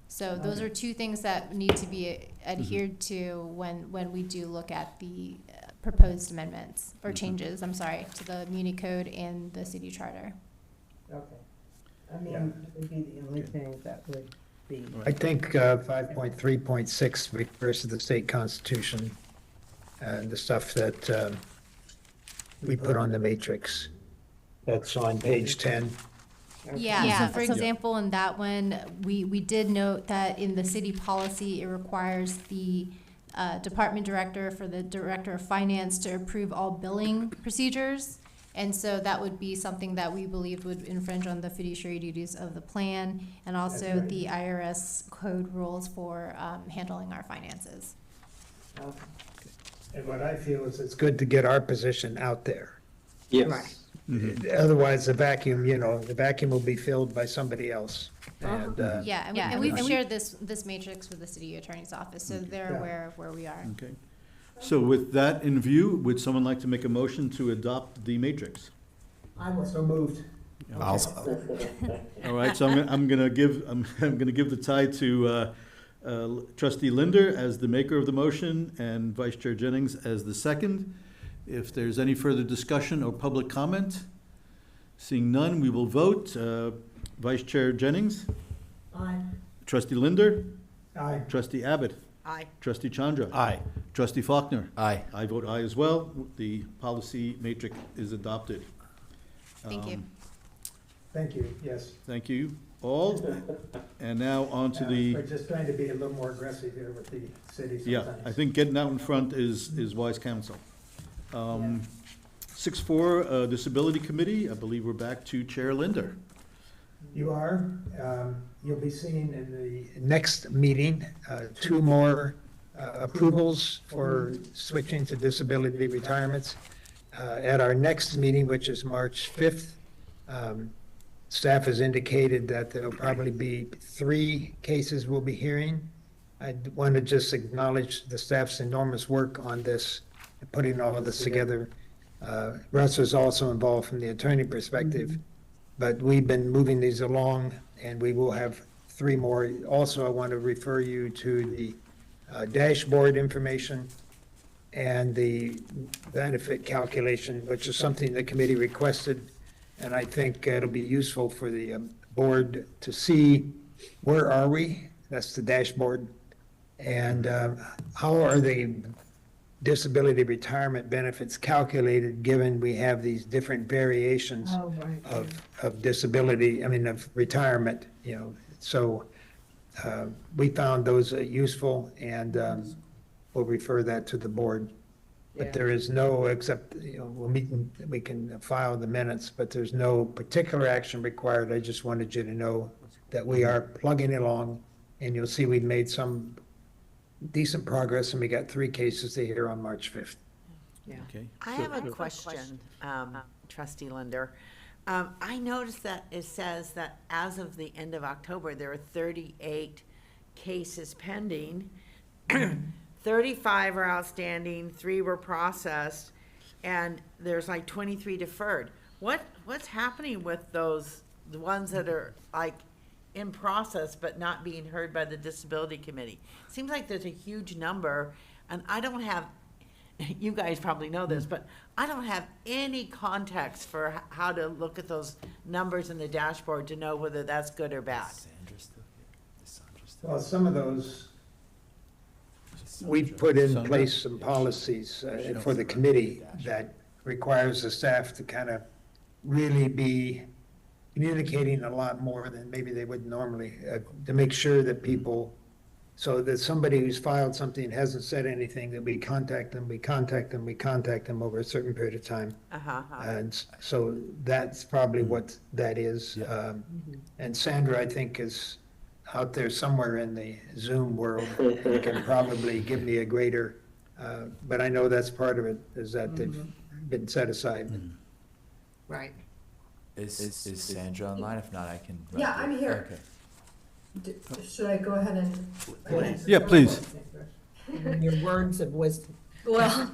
So those are two things that need to be adhered to when we do look at the proposed amendments or changes, to the Muni Code and the city charter. Okay. It would be the only thing that would be. I think 5.3.6 refers to the state constitution and the stuff that we put on the matrix. That's on page 10. Yeah, so for example, in that one, we did note that in the city policy, it requires the department director for the director of finance to approve all billing procedures. And so that would be something that we believed would infringe on the fiduciary duties of the plan and also the IRS code rules for handling our finances. And what I feel is it's good to get our position out there. Yes. Right. Otherwise, the vacuum, the vacuum will be filled by somebody else. And, Yeah, and we've shared this matrix with the city attorney's office, so they're aware of where we are. Okay. So with that in view, would someone like to make a motion to adopt the matrix? I was So moved. All right, so I'm gonna give the tie to Trustee Linder as the maker of the motion and Vice Chair Jennings as the second. If there's any further discussion or public comment, seeing none, we will vote. Vice Chair Jennings, Aye. Trustee Linder, Aye. Trustee Abbott, Aye. Trustee Chandra. Aye. Trustee Faulkner. Aye. I vote aye as well. The policy matrix is adopted. Thank you. Thank you, yes. Thank you all. And now on to the, We're just trying to be a little more aggressive here with the city yeah, I think getting out in front is wise counsel. 6-4, Disability Committee, I believe we're back to Chair Linder. You are. You'll be seeing in the next meeting, 2 more approvals for switching to disability retirements. At our next meeting, which is March 5th, staff has indicated that there'll probably be 3 cases we'll be hearing. I want to just acknowledge the staff's enormous work on this, putting all of this together. Russ was also involved from the attorney perspective. But we've been moving these along, and we will have 3 more. Also, I want to refer you to the dashboard information and the benefit calculation, which is something the committee requested. And I think it'll be useful for the board to see where are we, that's the dashboard, and how are the disability retirement benefits calculated, given we have these different variations Oh, right. of disability, of retirement, So we found those useful, and we'll refer that to the board. But Yeah. there is no, except, we'll meet, and we can file the minutes, but there's no particular action required. I just wanted you to know that we are plugging along, and you'll see we've made some decent progress, and we got 3 cases to hear on March 5th. Okay. I have a question, Trustee Linder. I noticed that it says that as of the end of October, there are 38 cases pending. 35 are outstanding, 3 were processed, and there's like 23 deferred. What's happening with those, the ones that are like in process but not being heard by the Disability Committee? Seems like there's a huge number, and I don't have, you guys probably know this, but I don't have any context for how to look at those numbers in the dashboard to know whether that's good or bad. Well, some of those, we've put in place some policies for the committee that requires the staff to kind of really be communicating a lot more than maybe they would normally, to make sure that people, so that somebody who's filed something and hasn't said anything, that we contact them over a certain period of time. And so that's probably what that is. And Sandra, I think, is out there somewhere in the Zoom world, and can probably give me a greater, but I know that's part of it, is that they've been set aside. Right. Is Sandra online? If not, I can. Yeah, I'm here. Okay. Should I go ahead and? Yeah, please. Your words of wisdom. Well,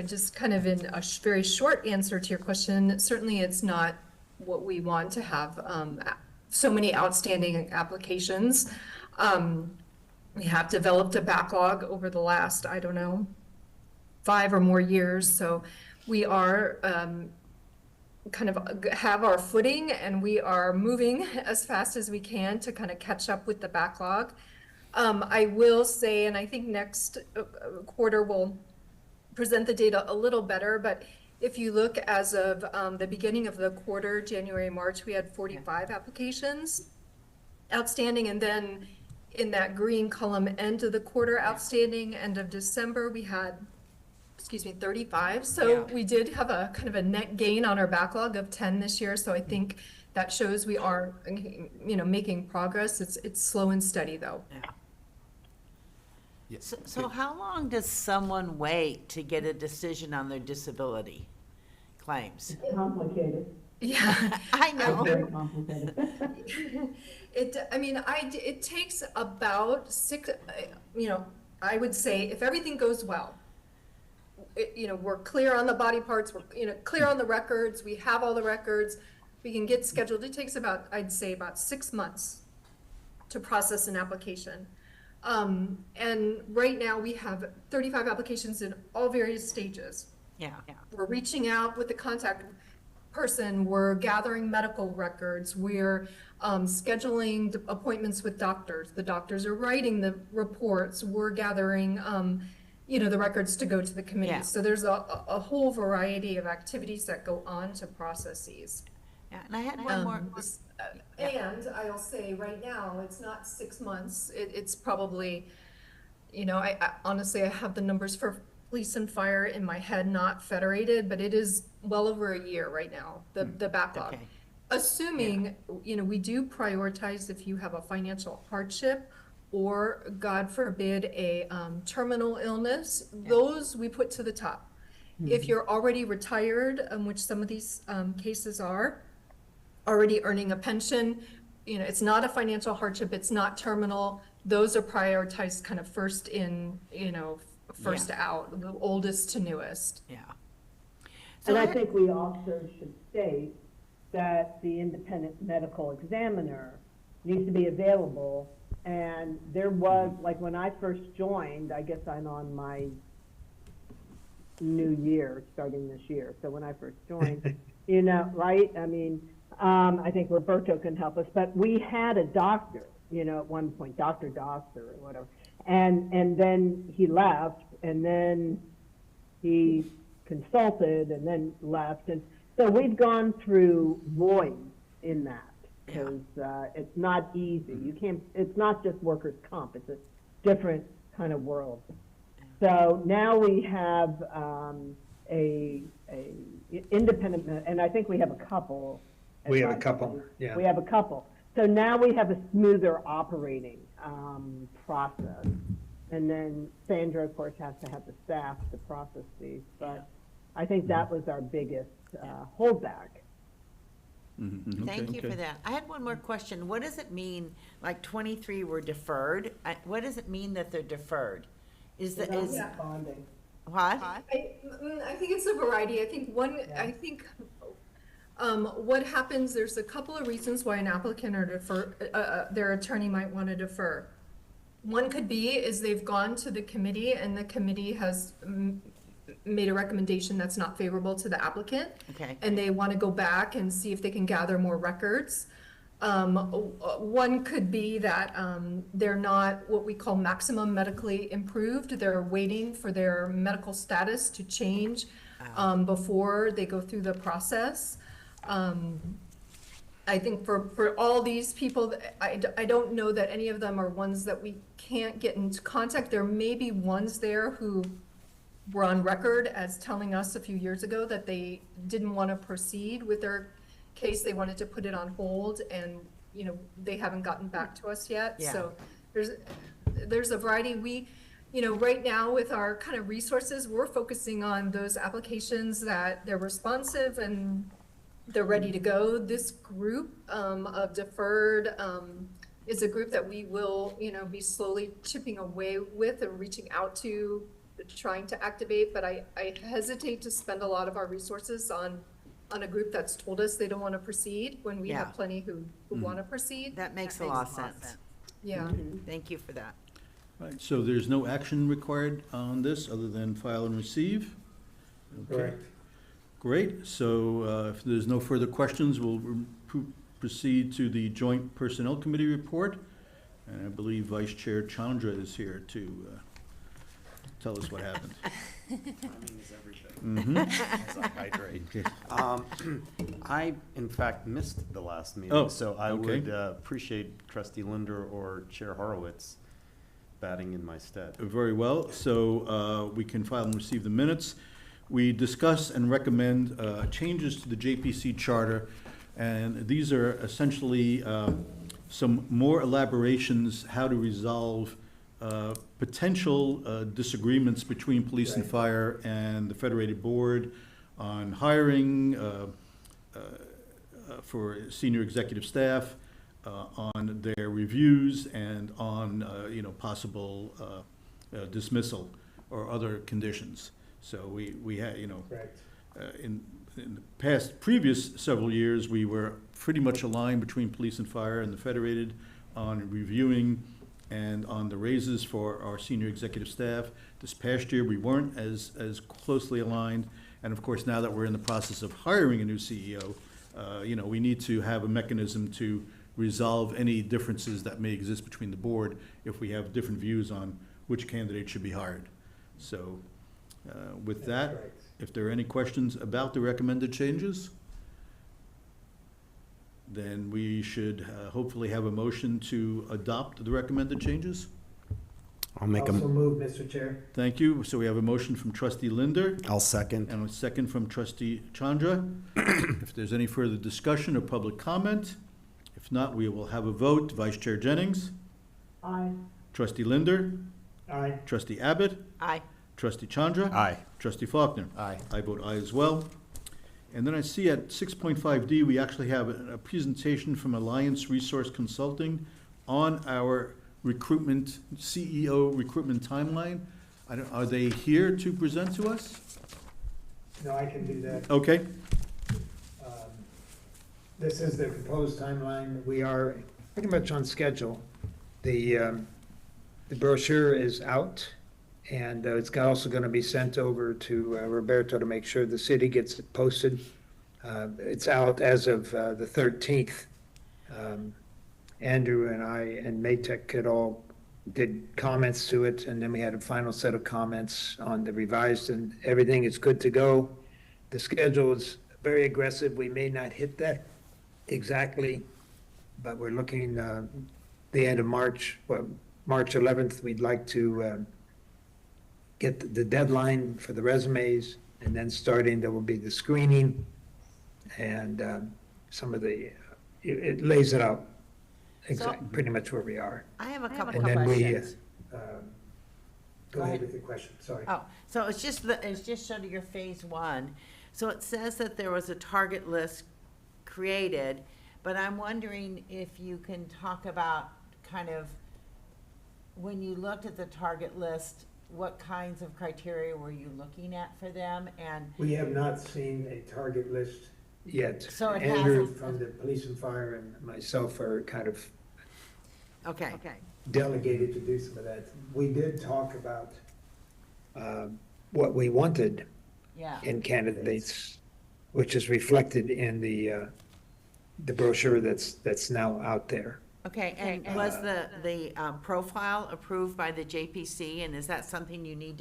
just kind of in a very short answer to your question, certainly it's not what we want to have, so many outstanding applications. We have developed a backlog over the last, 5 or more years, so we are, kind of have our footing, and we are moving as fast as we can to kind of catch up with the backlog. I will say, and I think next quarter we'll present the data a little better, but if you look as of the beginning of the quarter, January, March, we had 45 applications outstanding, and then in that green column, end of the quarter outstanding, end of December, we had, 35. So we did have a kind of a net gain on our backlog of 10 this year. So I think that shows we are, making progress. It's slow and steady though. Yeah. So how long does someone wait to get a decision on their disability claims? Complicated. Yeah. I know. Very complicated. It takes about 6, I would say if everything goes well, we're clear on the body parts, we're, clear on the records, we have all the records, we can get scheduled. It takes about, I'd say about 6 months to process an application. And right now we have 35 applications in all various stages. Yeah. We're reaching out with the contact person, we're gathering medical records, we're scheduling appointments with doctors. The doctors are writing the reports, we're gathering, the records to go to the committee. Yeah. So there's a whole variety of activities that go on to process these. Yeah, and I had one more. And I'll say right now, it's not 6 months, it's probably, I honestly, I have the numbers for police and fire in my head, not Federated, but it is well over a year right now, the backlog. Okay. Assuming, we do prioritize if you have a financial hardship or, God forbid, a terminal illness, those we put to the top. If you're already retired, which some of these cases are, already earning a pension, it's not a financial hardship, it's not terminal, those are prioritized kind of first in, first out, the oldest to newest. Yeah. And I think we also should state that the independent medical examiner needs to be available. And there was, like when I first joined, I guess I'm on my new year, starting this year. So when I first joined, right? I think Roberto can help us, but we had a doctor, at one point, Dr. Doster or whatever. And then he left, and then he consulted and then left. And so we've gone through voids in that because it's not easy. You can't, it's not just workers' comp, it's a different kind of world. So now we have a independent, and I think we have a couple. We have a couple, yeah. We have a couple. So now we have a smoother operating process. And then Sandra, of course, has to have the staff to process these. But I think that was our biggest holdback. Thank you for that. I had one more question. What does it mean, like 23 were deferred? What does it mean that they're deferred? Is that is bonding? What? I think it's a variety. I think what happens, there's a couple of reasons why an applicant or their attorney might want to defer. One could be is they've gone to the committee and the committee has made a recommendation that's not favorable to the applicant. Okay. And they want to go back and see if they can gather more records. One could be that they're not what we call maximum medically improved. They're waiting for their medical status to change before they go through the process. I think for all these people, I don't know that any of them are ones that we can't get into contact. There may be ones there who were on record as telling us a few years ago that they didn't want to proceed with their case. They wanted to put it on hold, and they haven't gotten back to us yet. Yeah. So there's a variety. We right now with our kind of resources, we're focusing on those applications that they're responsive and they're ready to go. This group of deferred is a group that we will, be slowly chipping away with and reaching out to, trying to activate. But I hesitate to spend a lot of our resources on a group that's told us they don't want to proceed when we have plenty who want to proceed. That makes a lot of sense. Yeah. Thank you for that. Right, so there's no action required on this other than file and receive? Okay. Correct. Great, so if there's no further questions, we'll proceed to the Joint Personnel Committee report. And I believe Vice Chair Chandra is here to tell us what happened. I, in fact, missed the last Oh, meeting, so I okay. would appreciate Trustee Linder or Chair Horowitz batting in my stead. Very well, so we can file and receive the minutes. We discuss and recommend changes to the JPC charter, and these are essentially some more elaborations how to resolve potential disagreements between police and fire and the Federated Board on hiring for senior executive staff, on their reviews, and on, possible dismissal or other conditions. So we had, in the previous several years, we were pretty much aligned between police and fire and the Federated on reviewing and on the raises for our senior executive staff. This past year, we weren't as closely aligned. And of course, now that we're in the process of hiring a new CEO, we need to have a mechanism to resolve any differences that may exist between the board if we have different views on which candidate should be hired. So with that, if there are any questions about the recommended changes, then we should hopefully have a motion to adopt the recommended changes. I'll make Also move, Mr. Chair. Thank you. So we have a motion from Trustee Linder I'll second. and a second from Trustee Chandra. If there's any further discussion or public comment, if not, we will have a vote. Vice Chair Jennings, Aye. Trustee Linder, Aye. Trustee Abbott, Aye. Trustee Chandra. Aye. Trustee Faulkner. Aye. I vote aye as well. And then I see at 6.5D, we actually have a presentation from Alliance Resource Consulting on our recruitment, CEO recruitment timeline. Are they here to present to us? No, I can do that. Okay, This is the proposed timeline. We are pretty much on schedule. The brochure is out, and it's also going to be sent over to Roberto to make sure the city gets it posted. It's out as of the 13th. Andrew and I and Maytech had all did comments to it, and then we had a final set of comments on the revised, and everything is good to go. The schedule is very aggressive. We may not hit that exactly, but we're looking the end of March, March 11th. We'd like to get the deadline for the resumes, and then starting, there will be the screening and some of the, it lays it out pretty much where we are. I have a couple And of then we, questions. go ahead with your question, sorry. Oh, so it's just showing your phase one. So it says that there was a target list created, but I'm wondering if you can talk about kind of, when you looked at the target list, what kinds of criteria were you looking at for them? And We have not seen a target list yet. So it Andrew hasn't- from the police and fire and myself are kind of okay. delegated to do some of that. We did talk about what we wanted Yeah. in candidates, which is reflected in the brochure that's now out there. Okay, and was the profile approved by the JPC, and is that something you need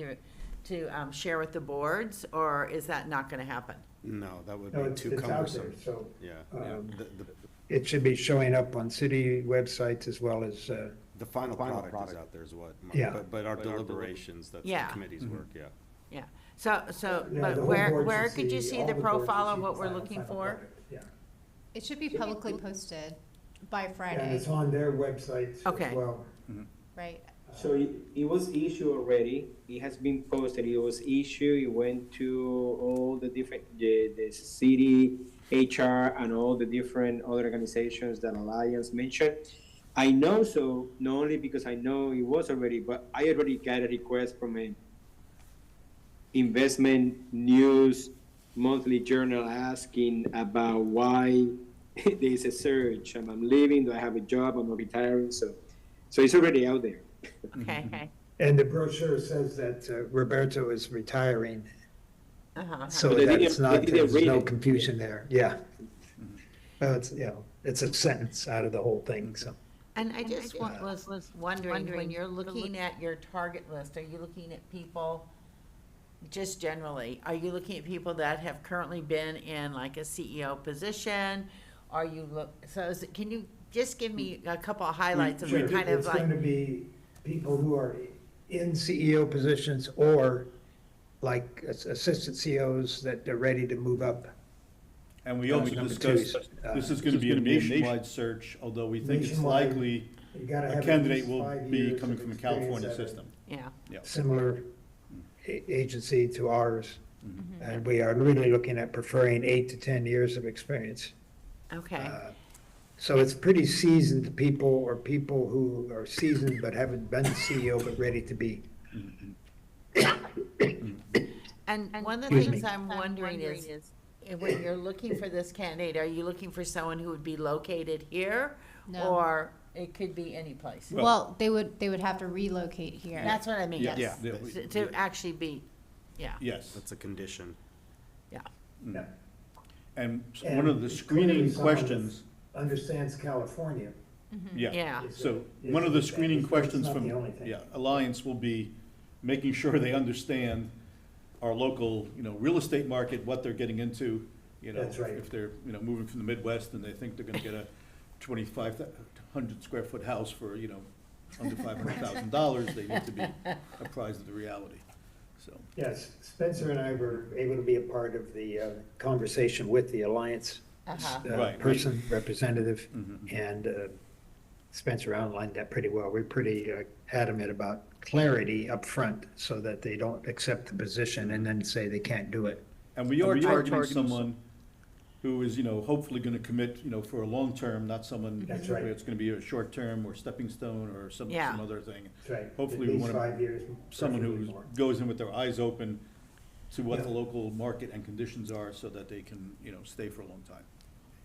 to share with the boards, or is that not gonna happen? No, that would No, be it's too out there, cumbersome. so Yeah. um, The- it should be showing up on city websites as well as, The final product is out there is what, Yeah. but our deliberations, that's the Yeah. committee's work, yeah. Yeah, so, yeah, but the whole where board should could you see all the boards should profile of see what the we're final looking for? product, Yeah. It should be publicly posted by And Friday, it's on their website Okay. as well. right? So it was issued already. It has been posted. It was issued. It went to all the different, the city, HR, and all the different other organizations that Alliance mentioned. I know so, not only because I know it was already, but I already got a request from a investment news monthly journal asking about why there's a surge. I'm leaving, do I have a job, I'm retiring, so it's already out there. Okay, And the brochure says that Roberto is retiring, uh-huh. so But they that's didn't- not, they didn't there's read no it. confusion there, yeah. Well, it's, it's a sentence out of the whole thing, so. And I just was wondering, when you're looking at your target list, are you looking at people just generally, are you looking at people that have currently been in like a CEO position? Are you can you just give me a couple of highlights of the kind of It's like? going to be people who are in CEO positions or like assistant CEOs that are ready to move up. And we also Number discussed, two is, this is gonna be a nationwide search, although we think it's Nationwide, likely You gotta a have at candidate least will 5 be years coming of from a experience California at a system. Yeah. Yeah. Similar agency to ours. Mhm. And we are really looking at preferring 8 to 10 years of experience. Okay. So it's pretty seasoned people or people who are seasoned but haven't been CEO but ready to be. And one of the things I'm wondering is, when you're looking for this candidate, are you looking for someone who would be located here? No. Or it could be any place? Well, they would have to relocate here. That's what I mean. Yes. Yeah. To actually be, yeah. Yes. That's a condition. Yeah. Yeah. And one of the And screening clearly someone questions, Understands California. yeah. Yeah. So Is- one of the is- screening it's questions not from, the only thing. yeah, Alliance will be making sure they understand our local, real estate market, what they're getting into, That's right. if they're, moving from the Midwest and they think they're gonna get a 2,500 square foot house for, under $500,000, they need to be apprised of the reality, so. Yes, Spencer and I were able to be a part of the conversation with the Alliance Right. person, representative, Mhm. and Spencer outlined that pretty well. We're pretty adamant about clarity up front so that they don't accept the position and then say they can't do it. And we are targeting someone who is, hopefully gonna commit, for a long term, not someone That's right. where it's gonna be a short term or stepping stone or some Yeah. other thing. That's right. Hopefully At we least wanna- 5 years. Someone preferably who more. goes in with their eyes open to what Yeah. the local market and conditions are so that they can, stay for a long time.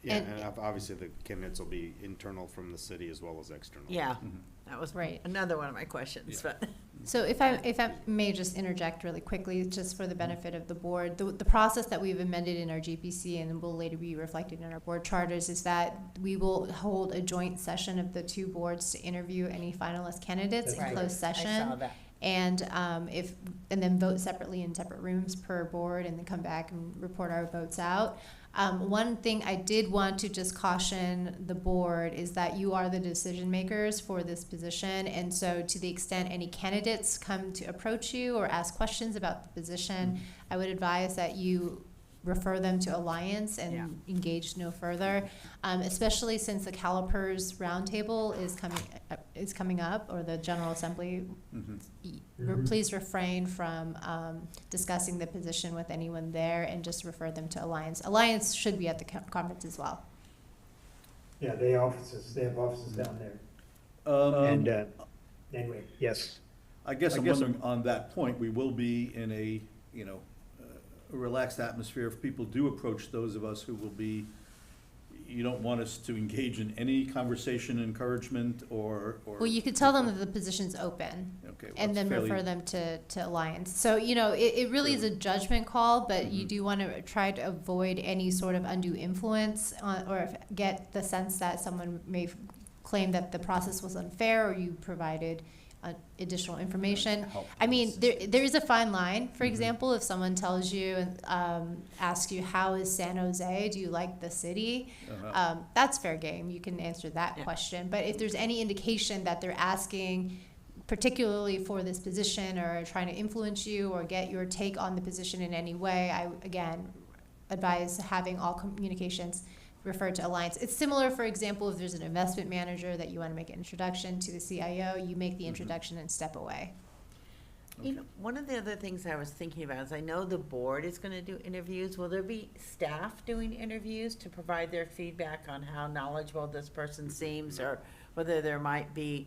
Yeah, And- and obviously the candidates will be internal from the city as well as external. Yeah, Mhm. that was Right. another one of my questions, Yeah. but. So if I may just interject really quickly, just for the benefit of the board, the process that we've amended in our GPC and will later be reflected in our board charters is that we will hold a joint session of the two boards to interview any finalist candidates in Right. closed session. I saw that. And and then vote separately in separate rooms per board and then come back and report our votes out. One thing I did want to just caution the board is that you are the decision makers for this position. And so to the extent any candidates come to approach you or ask questions about the position, I would advise that you refer them to Alliance and Yeah. engage no further, especially since the Calipers Roundtable is coming up, or the General Assembly. Please refrain from discussing the position with anyone there and just refer them to Alliance. Alliance should be at the conference as well. Yeah, they have offices down there. And And anyway, yes. I guess I'm wondering, on that point, we will be in a, a relaxed atmosphere if people do approach those of us who will be, you don't want us to engage in any conversation, encouragement, or. Well, you could tell them that the position's open. Okay, well, And it's then fairly- refer them to Alliance. So, it really is a judgment call, but you do want to try to avoid any sort of undue influence or get the sense that someone may claim that the process was unfair or you provided additional information. I mean, there is a fine line. For example, if someone tells you and asks you, how is San Jose? Do you like the city? That's fair game. You can answer that question. But if there's any indication that they're asking particularly for this position or trying to influence you or get your take on the position in any way, I, again, advise having all communications referred to Alliance. It's similar, for example, if there's an investment manager that you want to make an introduction to the CIO, you make the introduction and step away. One of the other things I was thinking about is I know the board is gonna do interviews. Will there be staff doing interviews to provide their feedback on how knowledgeable this person seems, or whether there might be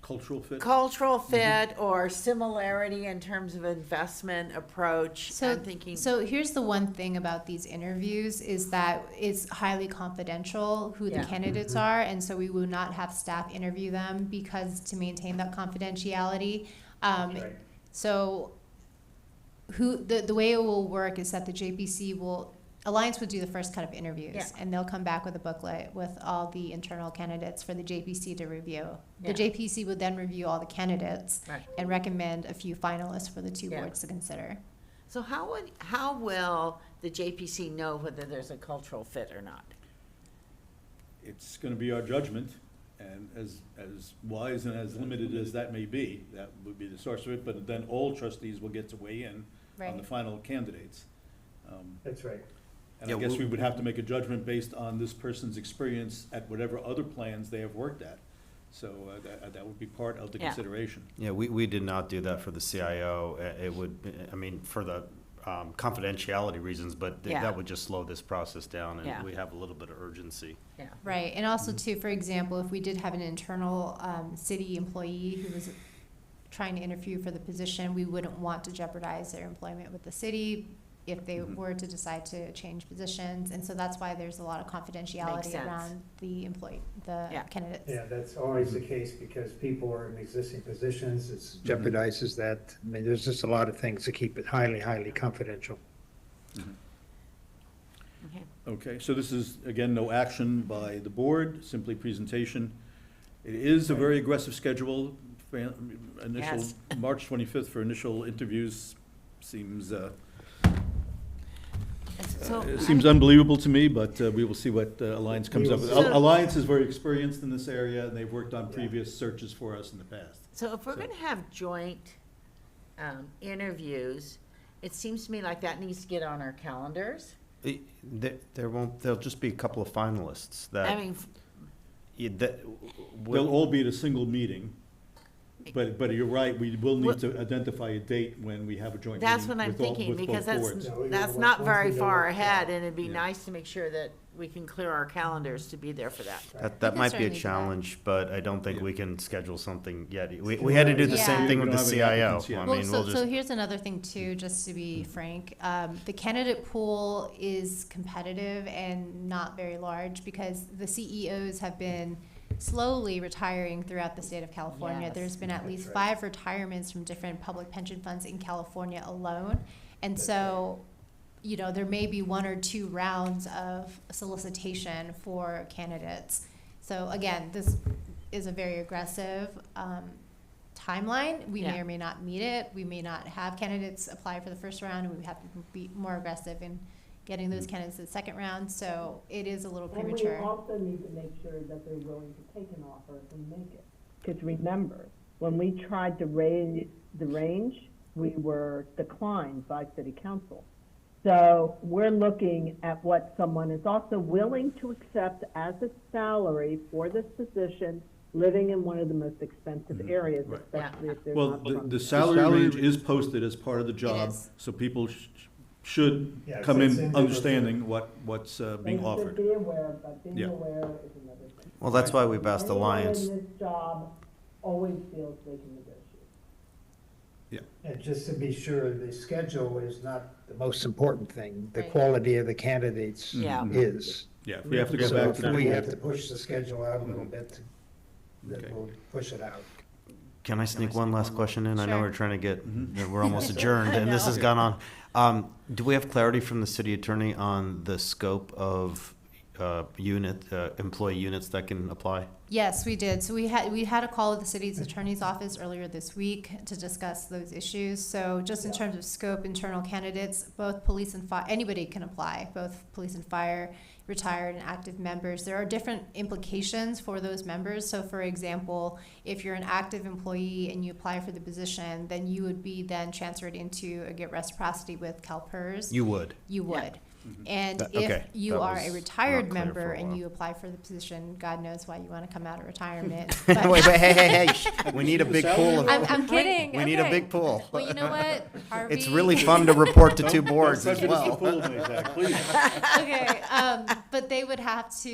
Cultural fit? or similarity in terms of investment approach? So, I'm thinking. so here's the one thing about these interviews is that it's highly confidential who the Yeah. candidates are, and so we will not have staff interview them because to maintain that confidentiality. So the way it will work is that the JPC will Alliance would do the first cut of interviews, Yeah. and they'll come back with a booklet with all the internal candidates for the JPC to review. The Yeah. JPC would then review all the candidates Right. and recommend a few finalists for the two Yeah. boards to consider. So how will the JPC know whether there's a cultural fit or not? It's gonna be our judgment, and as wise and as limited as that may be, that would be the source of it, but then all trustees will get to weigh in on the Right. final candidates. That's right. And I guess we would have to make a judgment based on this person's experience at whatever other plans they have worked at. So that would be part of the Yeah. consideration. Yeah, we did not do that for the CIO. It would, I mean, for the confidentiality reasons, but Yeah. that would just slow this process down, Yeah. and we have a little bit of urgency. Yeah. Right, and also too, for example, if we did have an internal city employee who was trying to interview for the position, we wouldn't want to jeopardize their employment with the city if they were to decide to change positions, and so that's why there's a lot of confidentiality sense. around the employee, the Yeah. candidates. Yeah, that's always the case because people are in existing positions. It jeopardizes that. I mean, there's just a lot of things to keep it highly, highly confidential. Okay. Okay, so this is, again, no action by the board, simply presentation. It is a very aggressive schedule. Initial, Yes. March 25th for initial interviews seems, So it seems unbelievable to me, but we will see what Alliance comes up with. So- Alliance is very experienced in this area, and they've worked on previous searches for us in the past. So if we're gonna have joint interviews, it seems to me like that needs to get on our calendars. There'll just be a couple of finalists that. I mean, They'll all be at a single meeting, but you're right, we will need to identify a date when we have a joint meeting. that's what I'm with all- thinking, with both because that's, boards. Yeah, we that's will- not once very we know far what- ahead, and it'd be Yeah. nice to make sure that we can clear our calendars to be there for that. That can might be a certainly do that. challenge, but I don't think Yeah. we can schedule something yet. We had to do the Yeah. same thing We with the don't have any CIO. applicants yet. I Well, mean, so, we'll so just, here's another thing too, just to be frank. The candidate pool is competitive and not very large because the CEOs have been slowly retiring throughout the state of California. Yes. There's been at least That's right. 5 retirements from different public pension funds in California alone. And so, you know, there may be 1 or 2 rounds of solicitation for candidates. So again, this is a very aggressive timeline. We may Yeah. or may not meet it. We may not have candidates apply for the first round, and we have to be more aggressive in getting those candidates to the second round. So it is a little And we premature. also need to make sure that they're willing to take an offer if we make it. Because remember, when we tried to raise the range, we were declined by city council. So we're looking at what someone is also willing to accept as a salary for this position, living in one of the most expensive areas, Right. especially if they're Well, not the from. salary range is posted as part of the job, is. so people should Yeah, come it's in in understanding what's They being should offered. be aware, but being Yeah. aware is another thing. well, that's why we've asked Alliance. Anyone in this job always feels they can negotiate. And just to be sure, the schedule is not the most important thing. The Right. quality of the candidates Yeah. is. Yeah, if we have to go So back if to the we pool. have to push the schedule out a little bit, then Okay. we'll push it out. Can I sneak one last question in? I know Sure. we're trying to get, Mhm. we're almost adjourned, and this has gone on. Do we have clarity from the city attorney on the scope of employee units that can apply? Yes, we did. So we had a call with the city's attorney's office earlier this week to discuss those issues. So just in terms of scope, internal candidates, both police and fire, anybody can apply, both police and fire, retired and active members. There are different implications for those members. So for example, if you're an active employee and you apply for the position, then you would be then transferred into a get reciprocity with CalPERS. You would. You would. And That- if okay, you that are was a not retired clear for member a and while. you apply for the position, God knows why you want to come out of retirement. Wait, But- hey, we need a big pool of. I'm kidding. We need a Okay. big pool. Well, you know what, Harvey? It's really fun to report to 2 boards as Prejudice the well. pool, Mazak, please. Okay, but they would have to,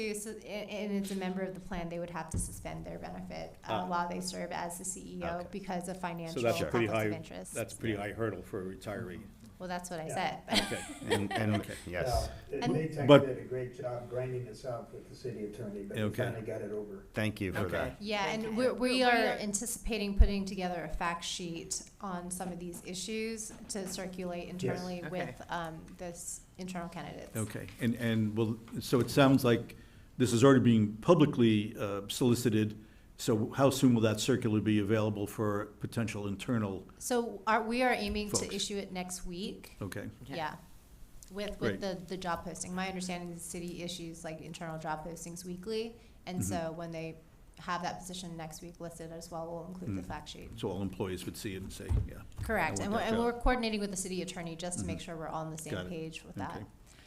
and it's a member of the plan, they would have to suspend their benefit while they serve as the CEO Okay. because of So financial that's a pretty conflicts of high, interest. that's a pretty high hurdle for a retiree. Well, that's what I Yeah. said. Okay. And, yes, Well, They But- did a great job grinding this out with the city attorney, but we Okay. finally got it over. thank you for Okay. that. Yeah, and Okay. we are anticipating putting together a fact sheet on some of these issues to circulate internally Okay. with, this internal candidates. Okay, and well, so it sounds like this is already being publicly solicited, so how soon will that circular be available for potential internal? So we are aiming to Folks. issue it next week, Okay, yeah, with Great. the job posting. My understanding is the city issues like internal job postings weekly, and Mhm. so when they have that position next week listed as well, we'll include the Mhm. fact sheet. so all employees would see it and say, yeah. Correct, I and want that we're job. coordinating with the city attorney just to make Mhm. sure we're all on the same Got it. page with that. Okay.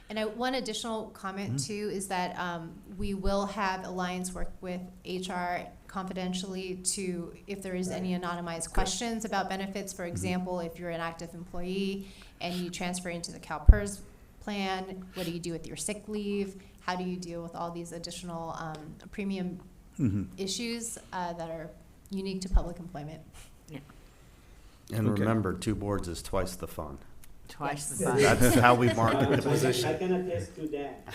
And one additional comment Mhm. too is that we will have Alliance work with HR confidentially to, if there is any anonymized questions about benefits, for example, if you're an active employee and you transfer into the CalPERS plan, what do you do with your sick leave? How do you deal with all these additional premium Mhm. issues that are unique to public employment? And Okay. remember, 2 boards is twice the fun. Twice the Yeah. fun. That's how we market the I position. can attest to that.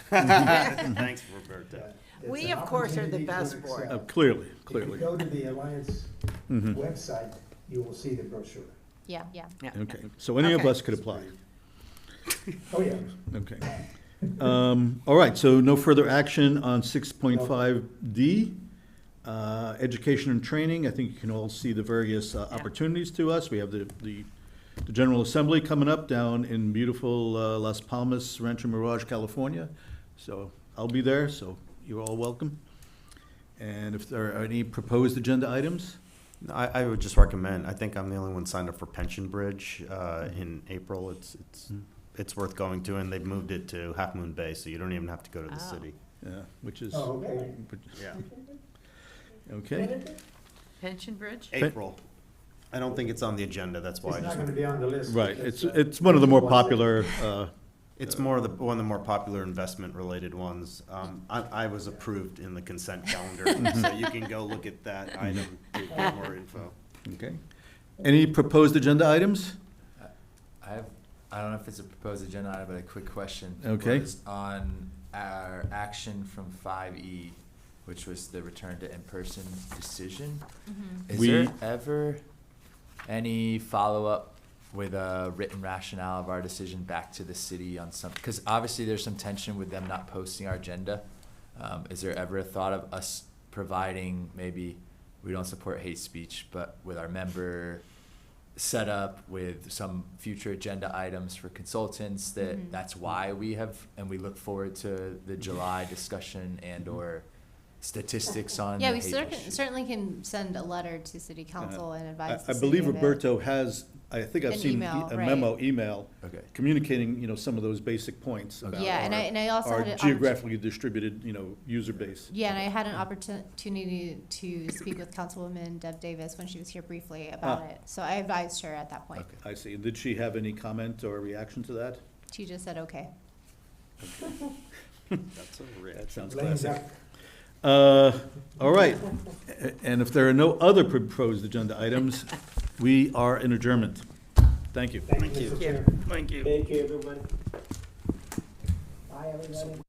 Thanks, Roberta. It's We, an of course, are the opportunity to best board. excel. Clearly, If you clearly. go to the Alliance Mhm. website, you will see the brochure. Yeah, yeah. Yeah. Okay, so any of Okay. us could apply. Oh, yeah. Okay. All right, so no further action on 6.5D. Education and training, I think you can all see the various opportunities to us. We have the General Assembly coming up down in beautiful Las Palmas, Rancho Mirage, California. So I'll be there, so you're all welcome. And if there are any proposed agenda items? I would just recommend, I think I'm the only one signed up for Pension Bridge in April. It's worth going to, and they've moved it to Half Moon Bay, so you don't even have to go to the Oh. city. Yeah, which is, Oh, okay. Yeah. okay. Pension Bridge? April. I don't think it's on the agenda, that's why I It's not just. gonna be on the list. Right, because, it's one of the more popular, It's more one of the more popular investment-related ones. I was approved in the consent calendar, so you can go look at that item to get more info. okay. Any proposed agenda items? I don't know if it's a proposed agenda item, but a quick question. Okay. Was on our action from 5E, which was the return to in-person decision. Is We- there ever any follow-up with a written rationale of our decision back to the city on some, because obviously there's some tension with them not posting our agenda. Is there ever a thought of us providing, maybe, we don't support hate speech, but with our member setup with some future agenda items for consultants, that that's why we have, and we look forward to the July discussion and or statistics on Yeah, the we hate issue. certainly can send a letter to city council and advise the I city believe of it. Roberto has, I think I've An seen email, a right. memo email Okay. communicating, some of those basic points about Yeah, and I also our had an geographically distributed, user base. Yeah, and I had an opportunity to speak with Councilwoman Deb Davis when she was here briefly about it. So I advised her at that point. I see. Did she have any comment or reaction to that? She just said, okay. That's a rich. That sounds Lame classic. duck. All right. And if there are no other proposed agenda items, we are in adjournment. Thank you. Thank you, Mr. Chair. Thank you. Thank you, everyone. Bye, everybody.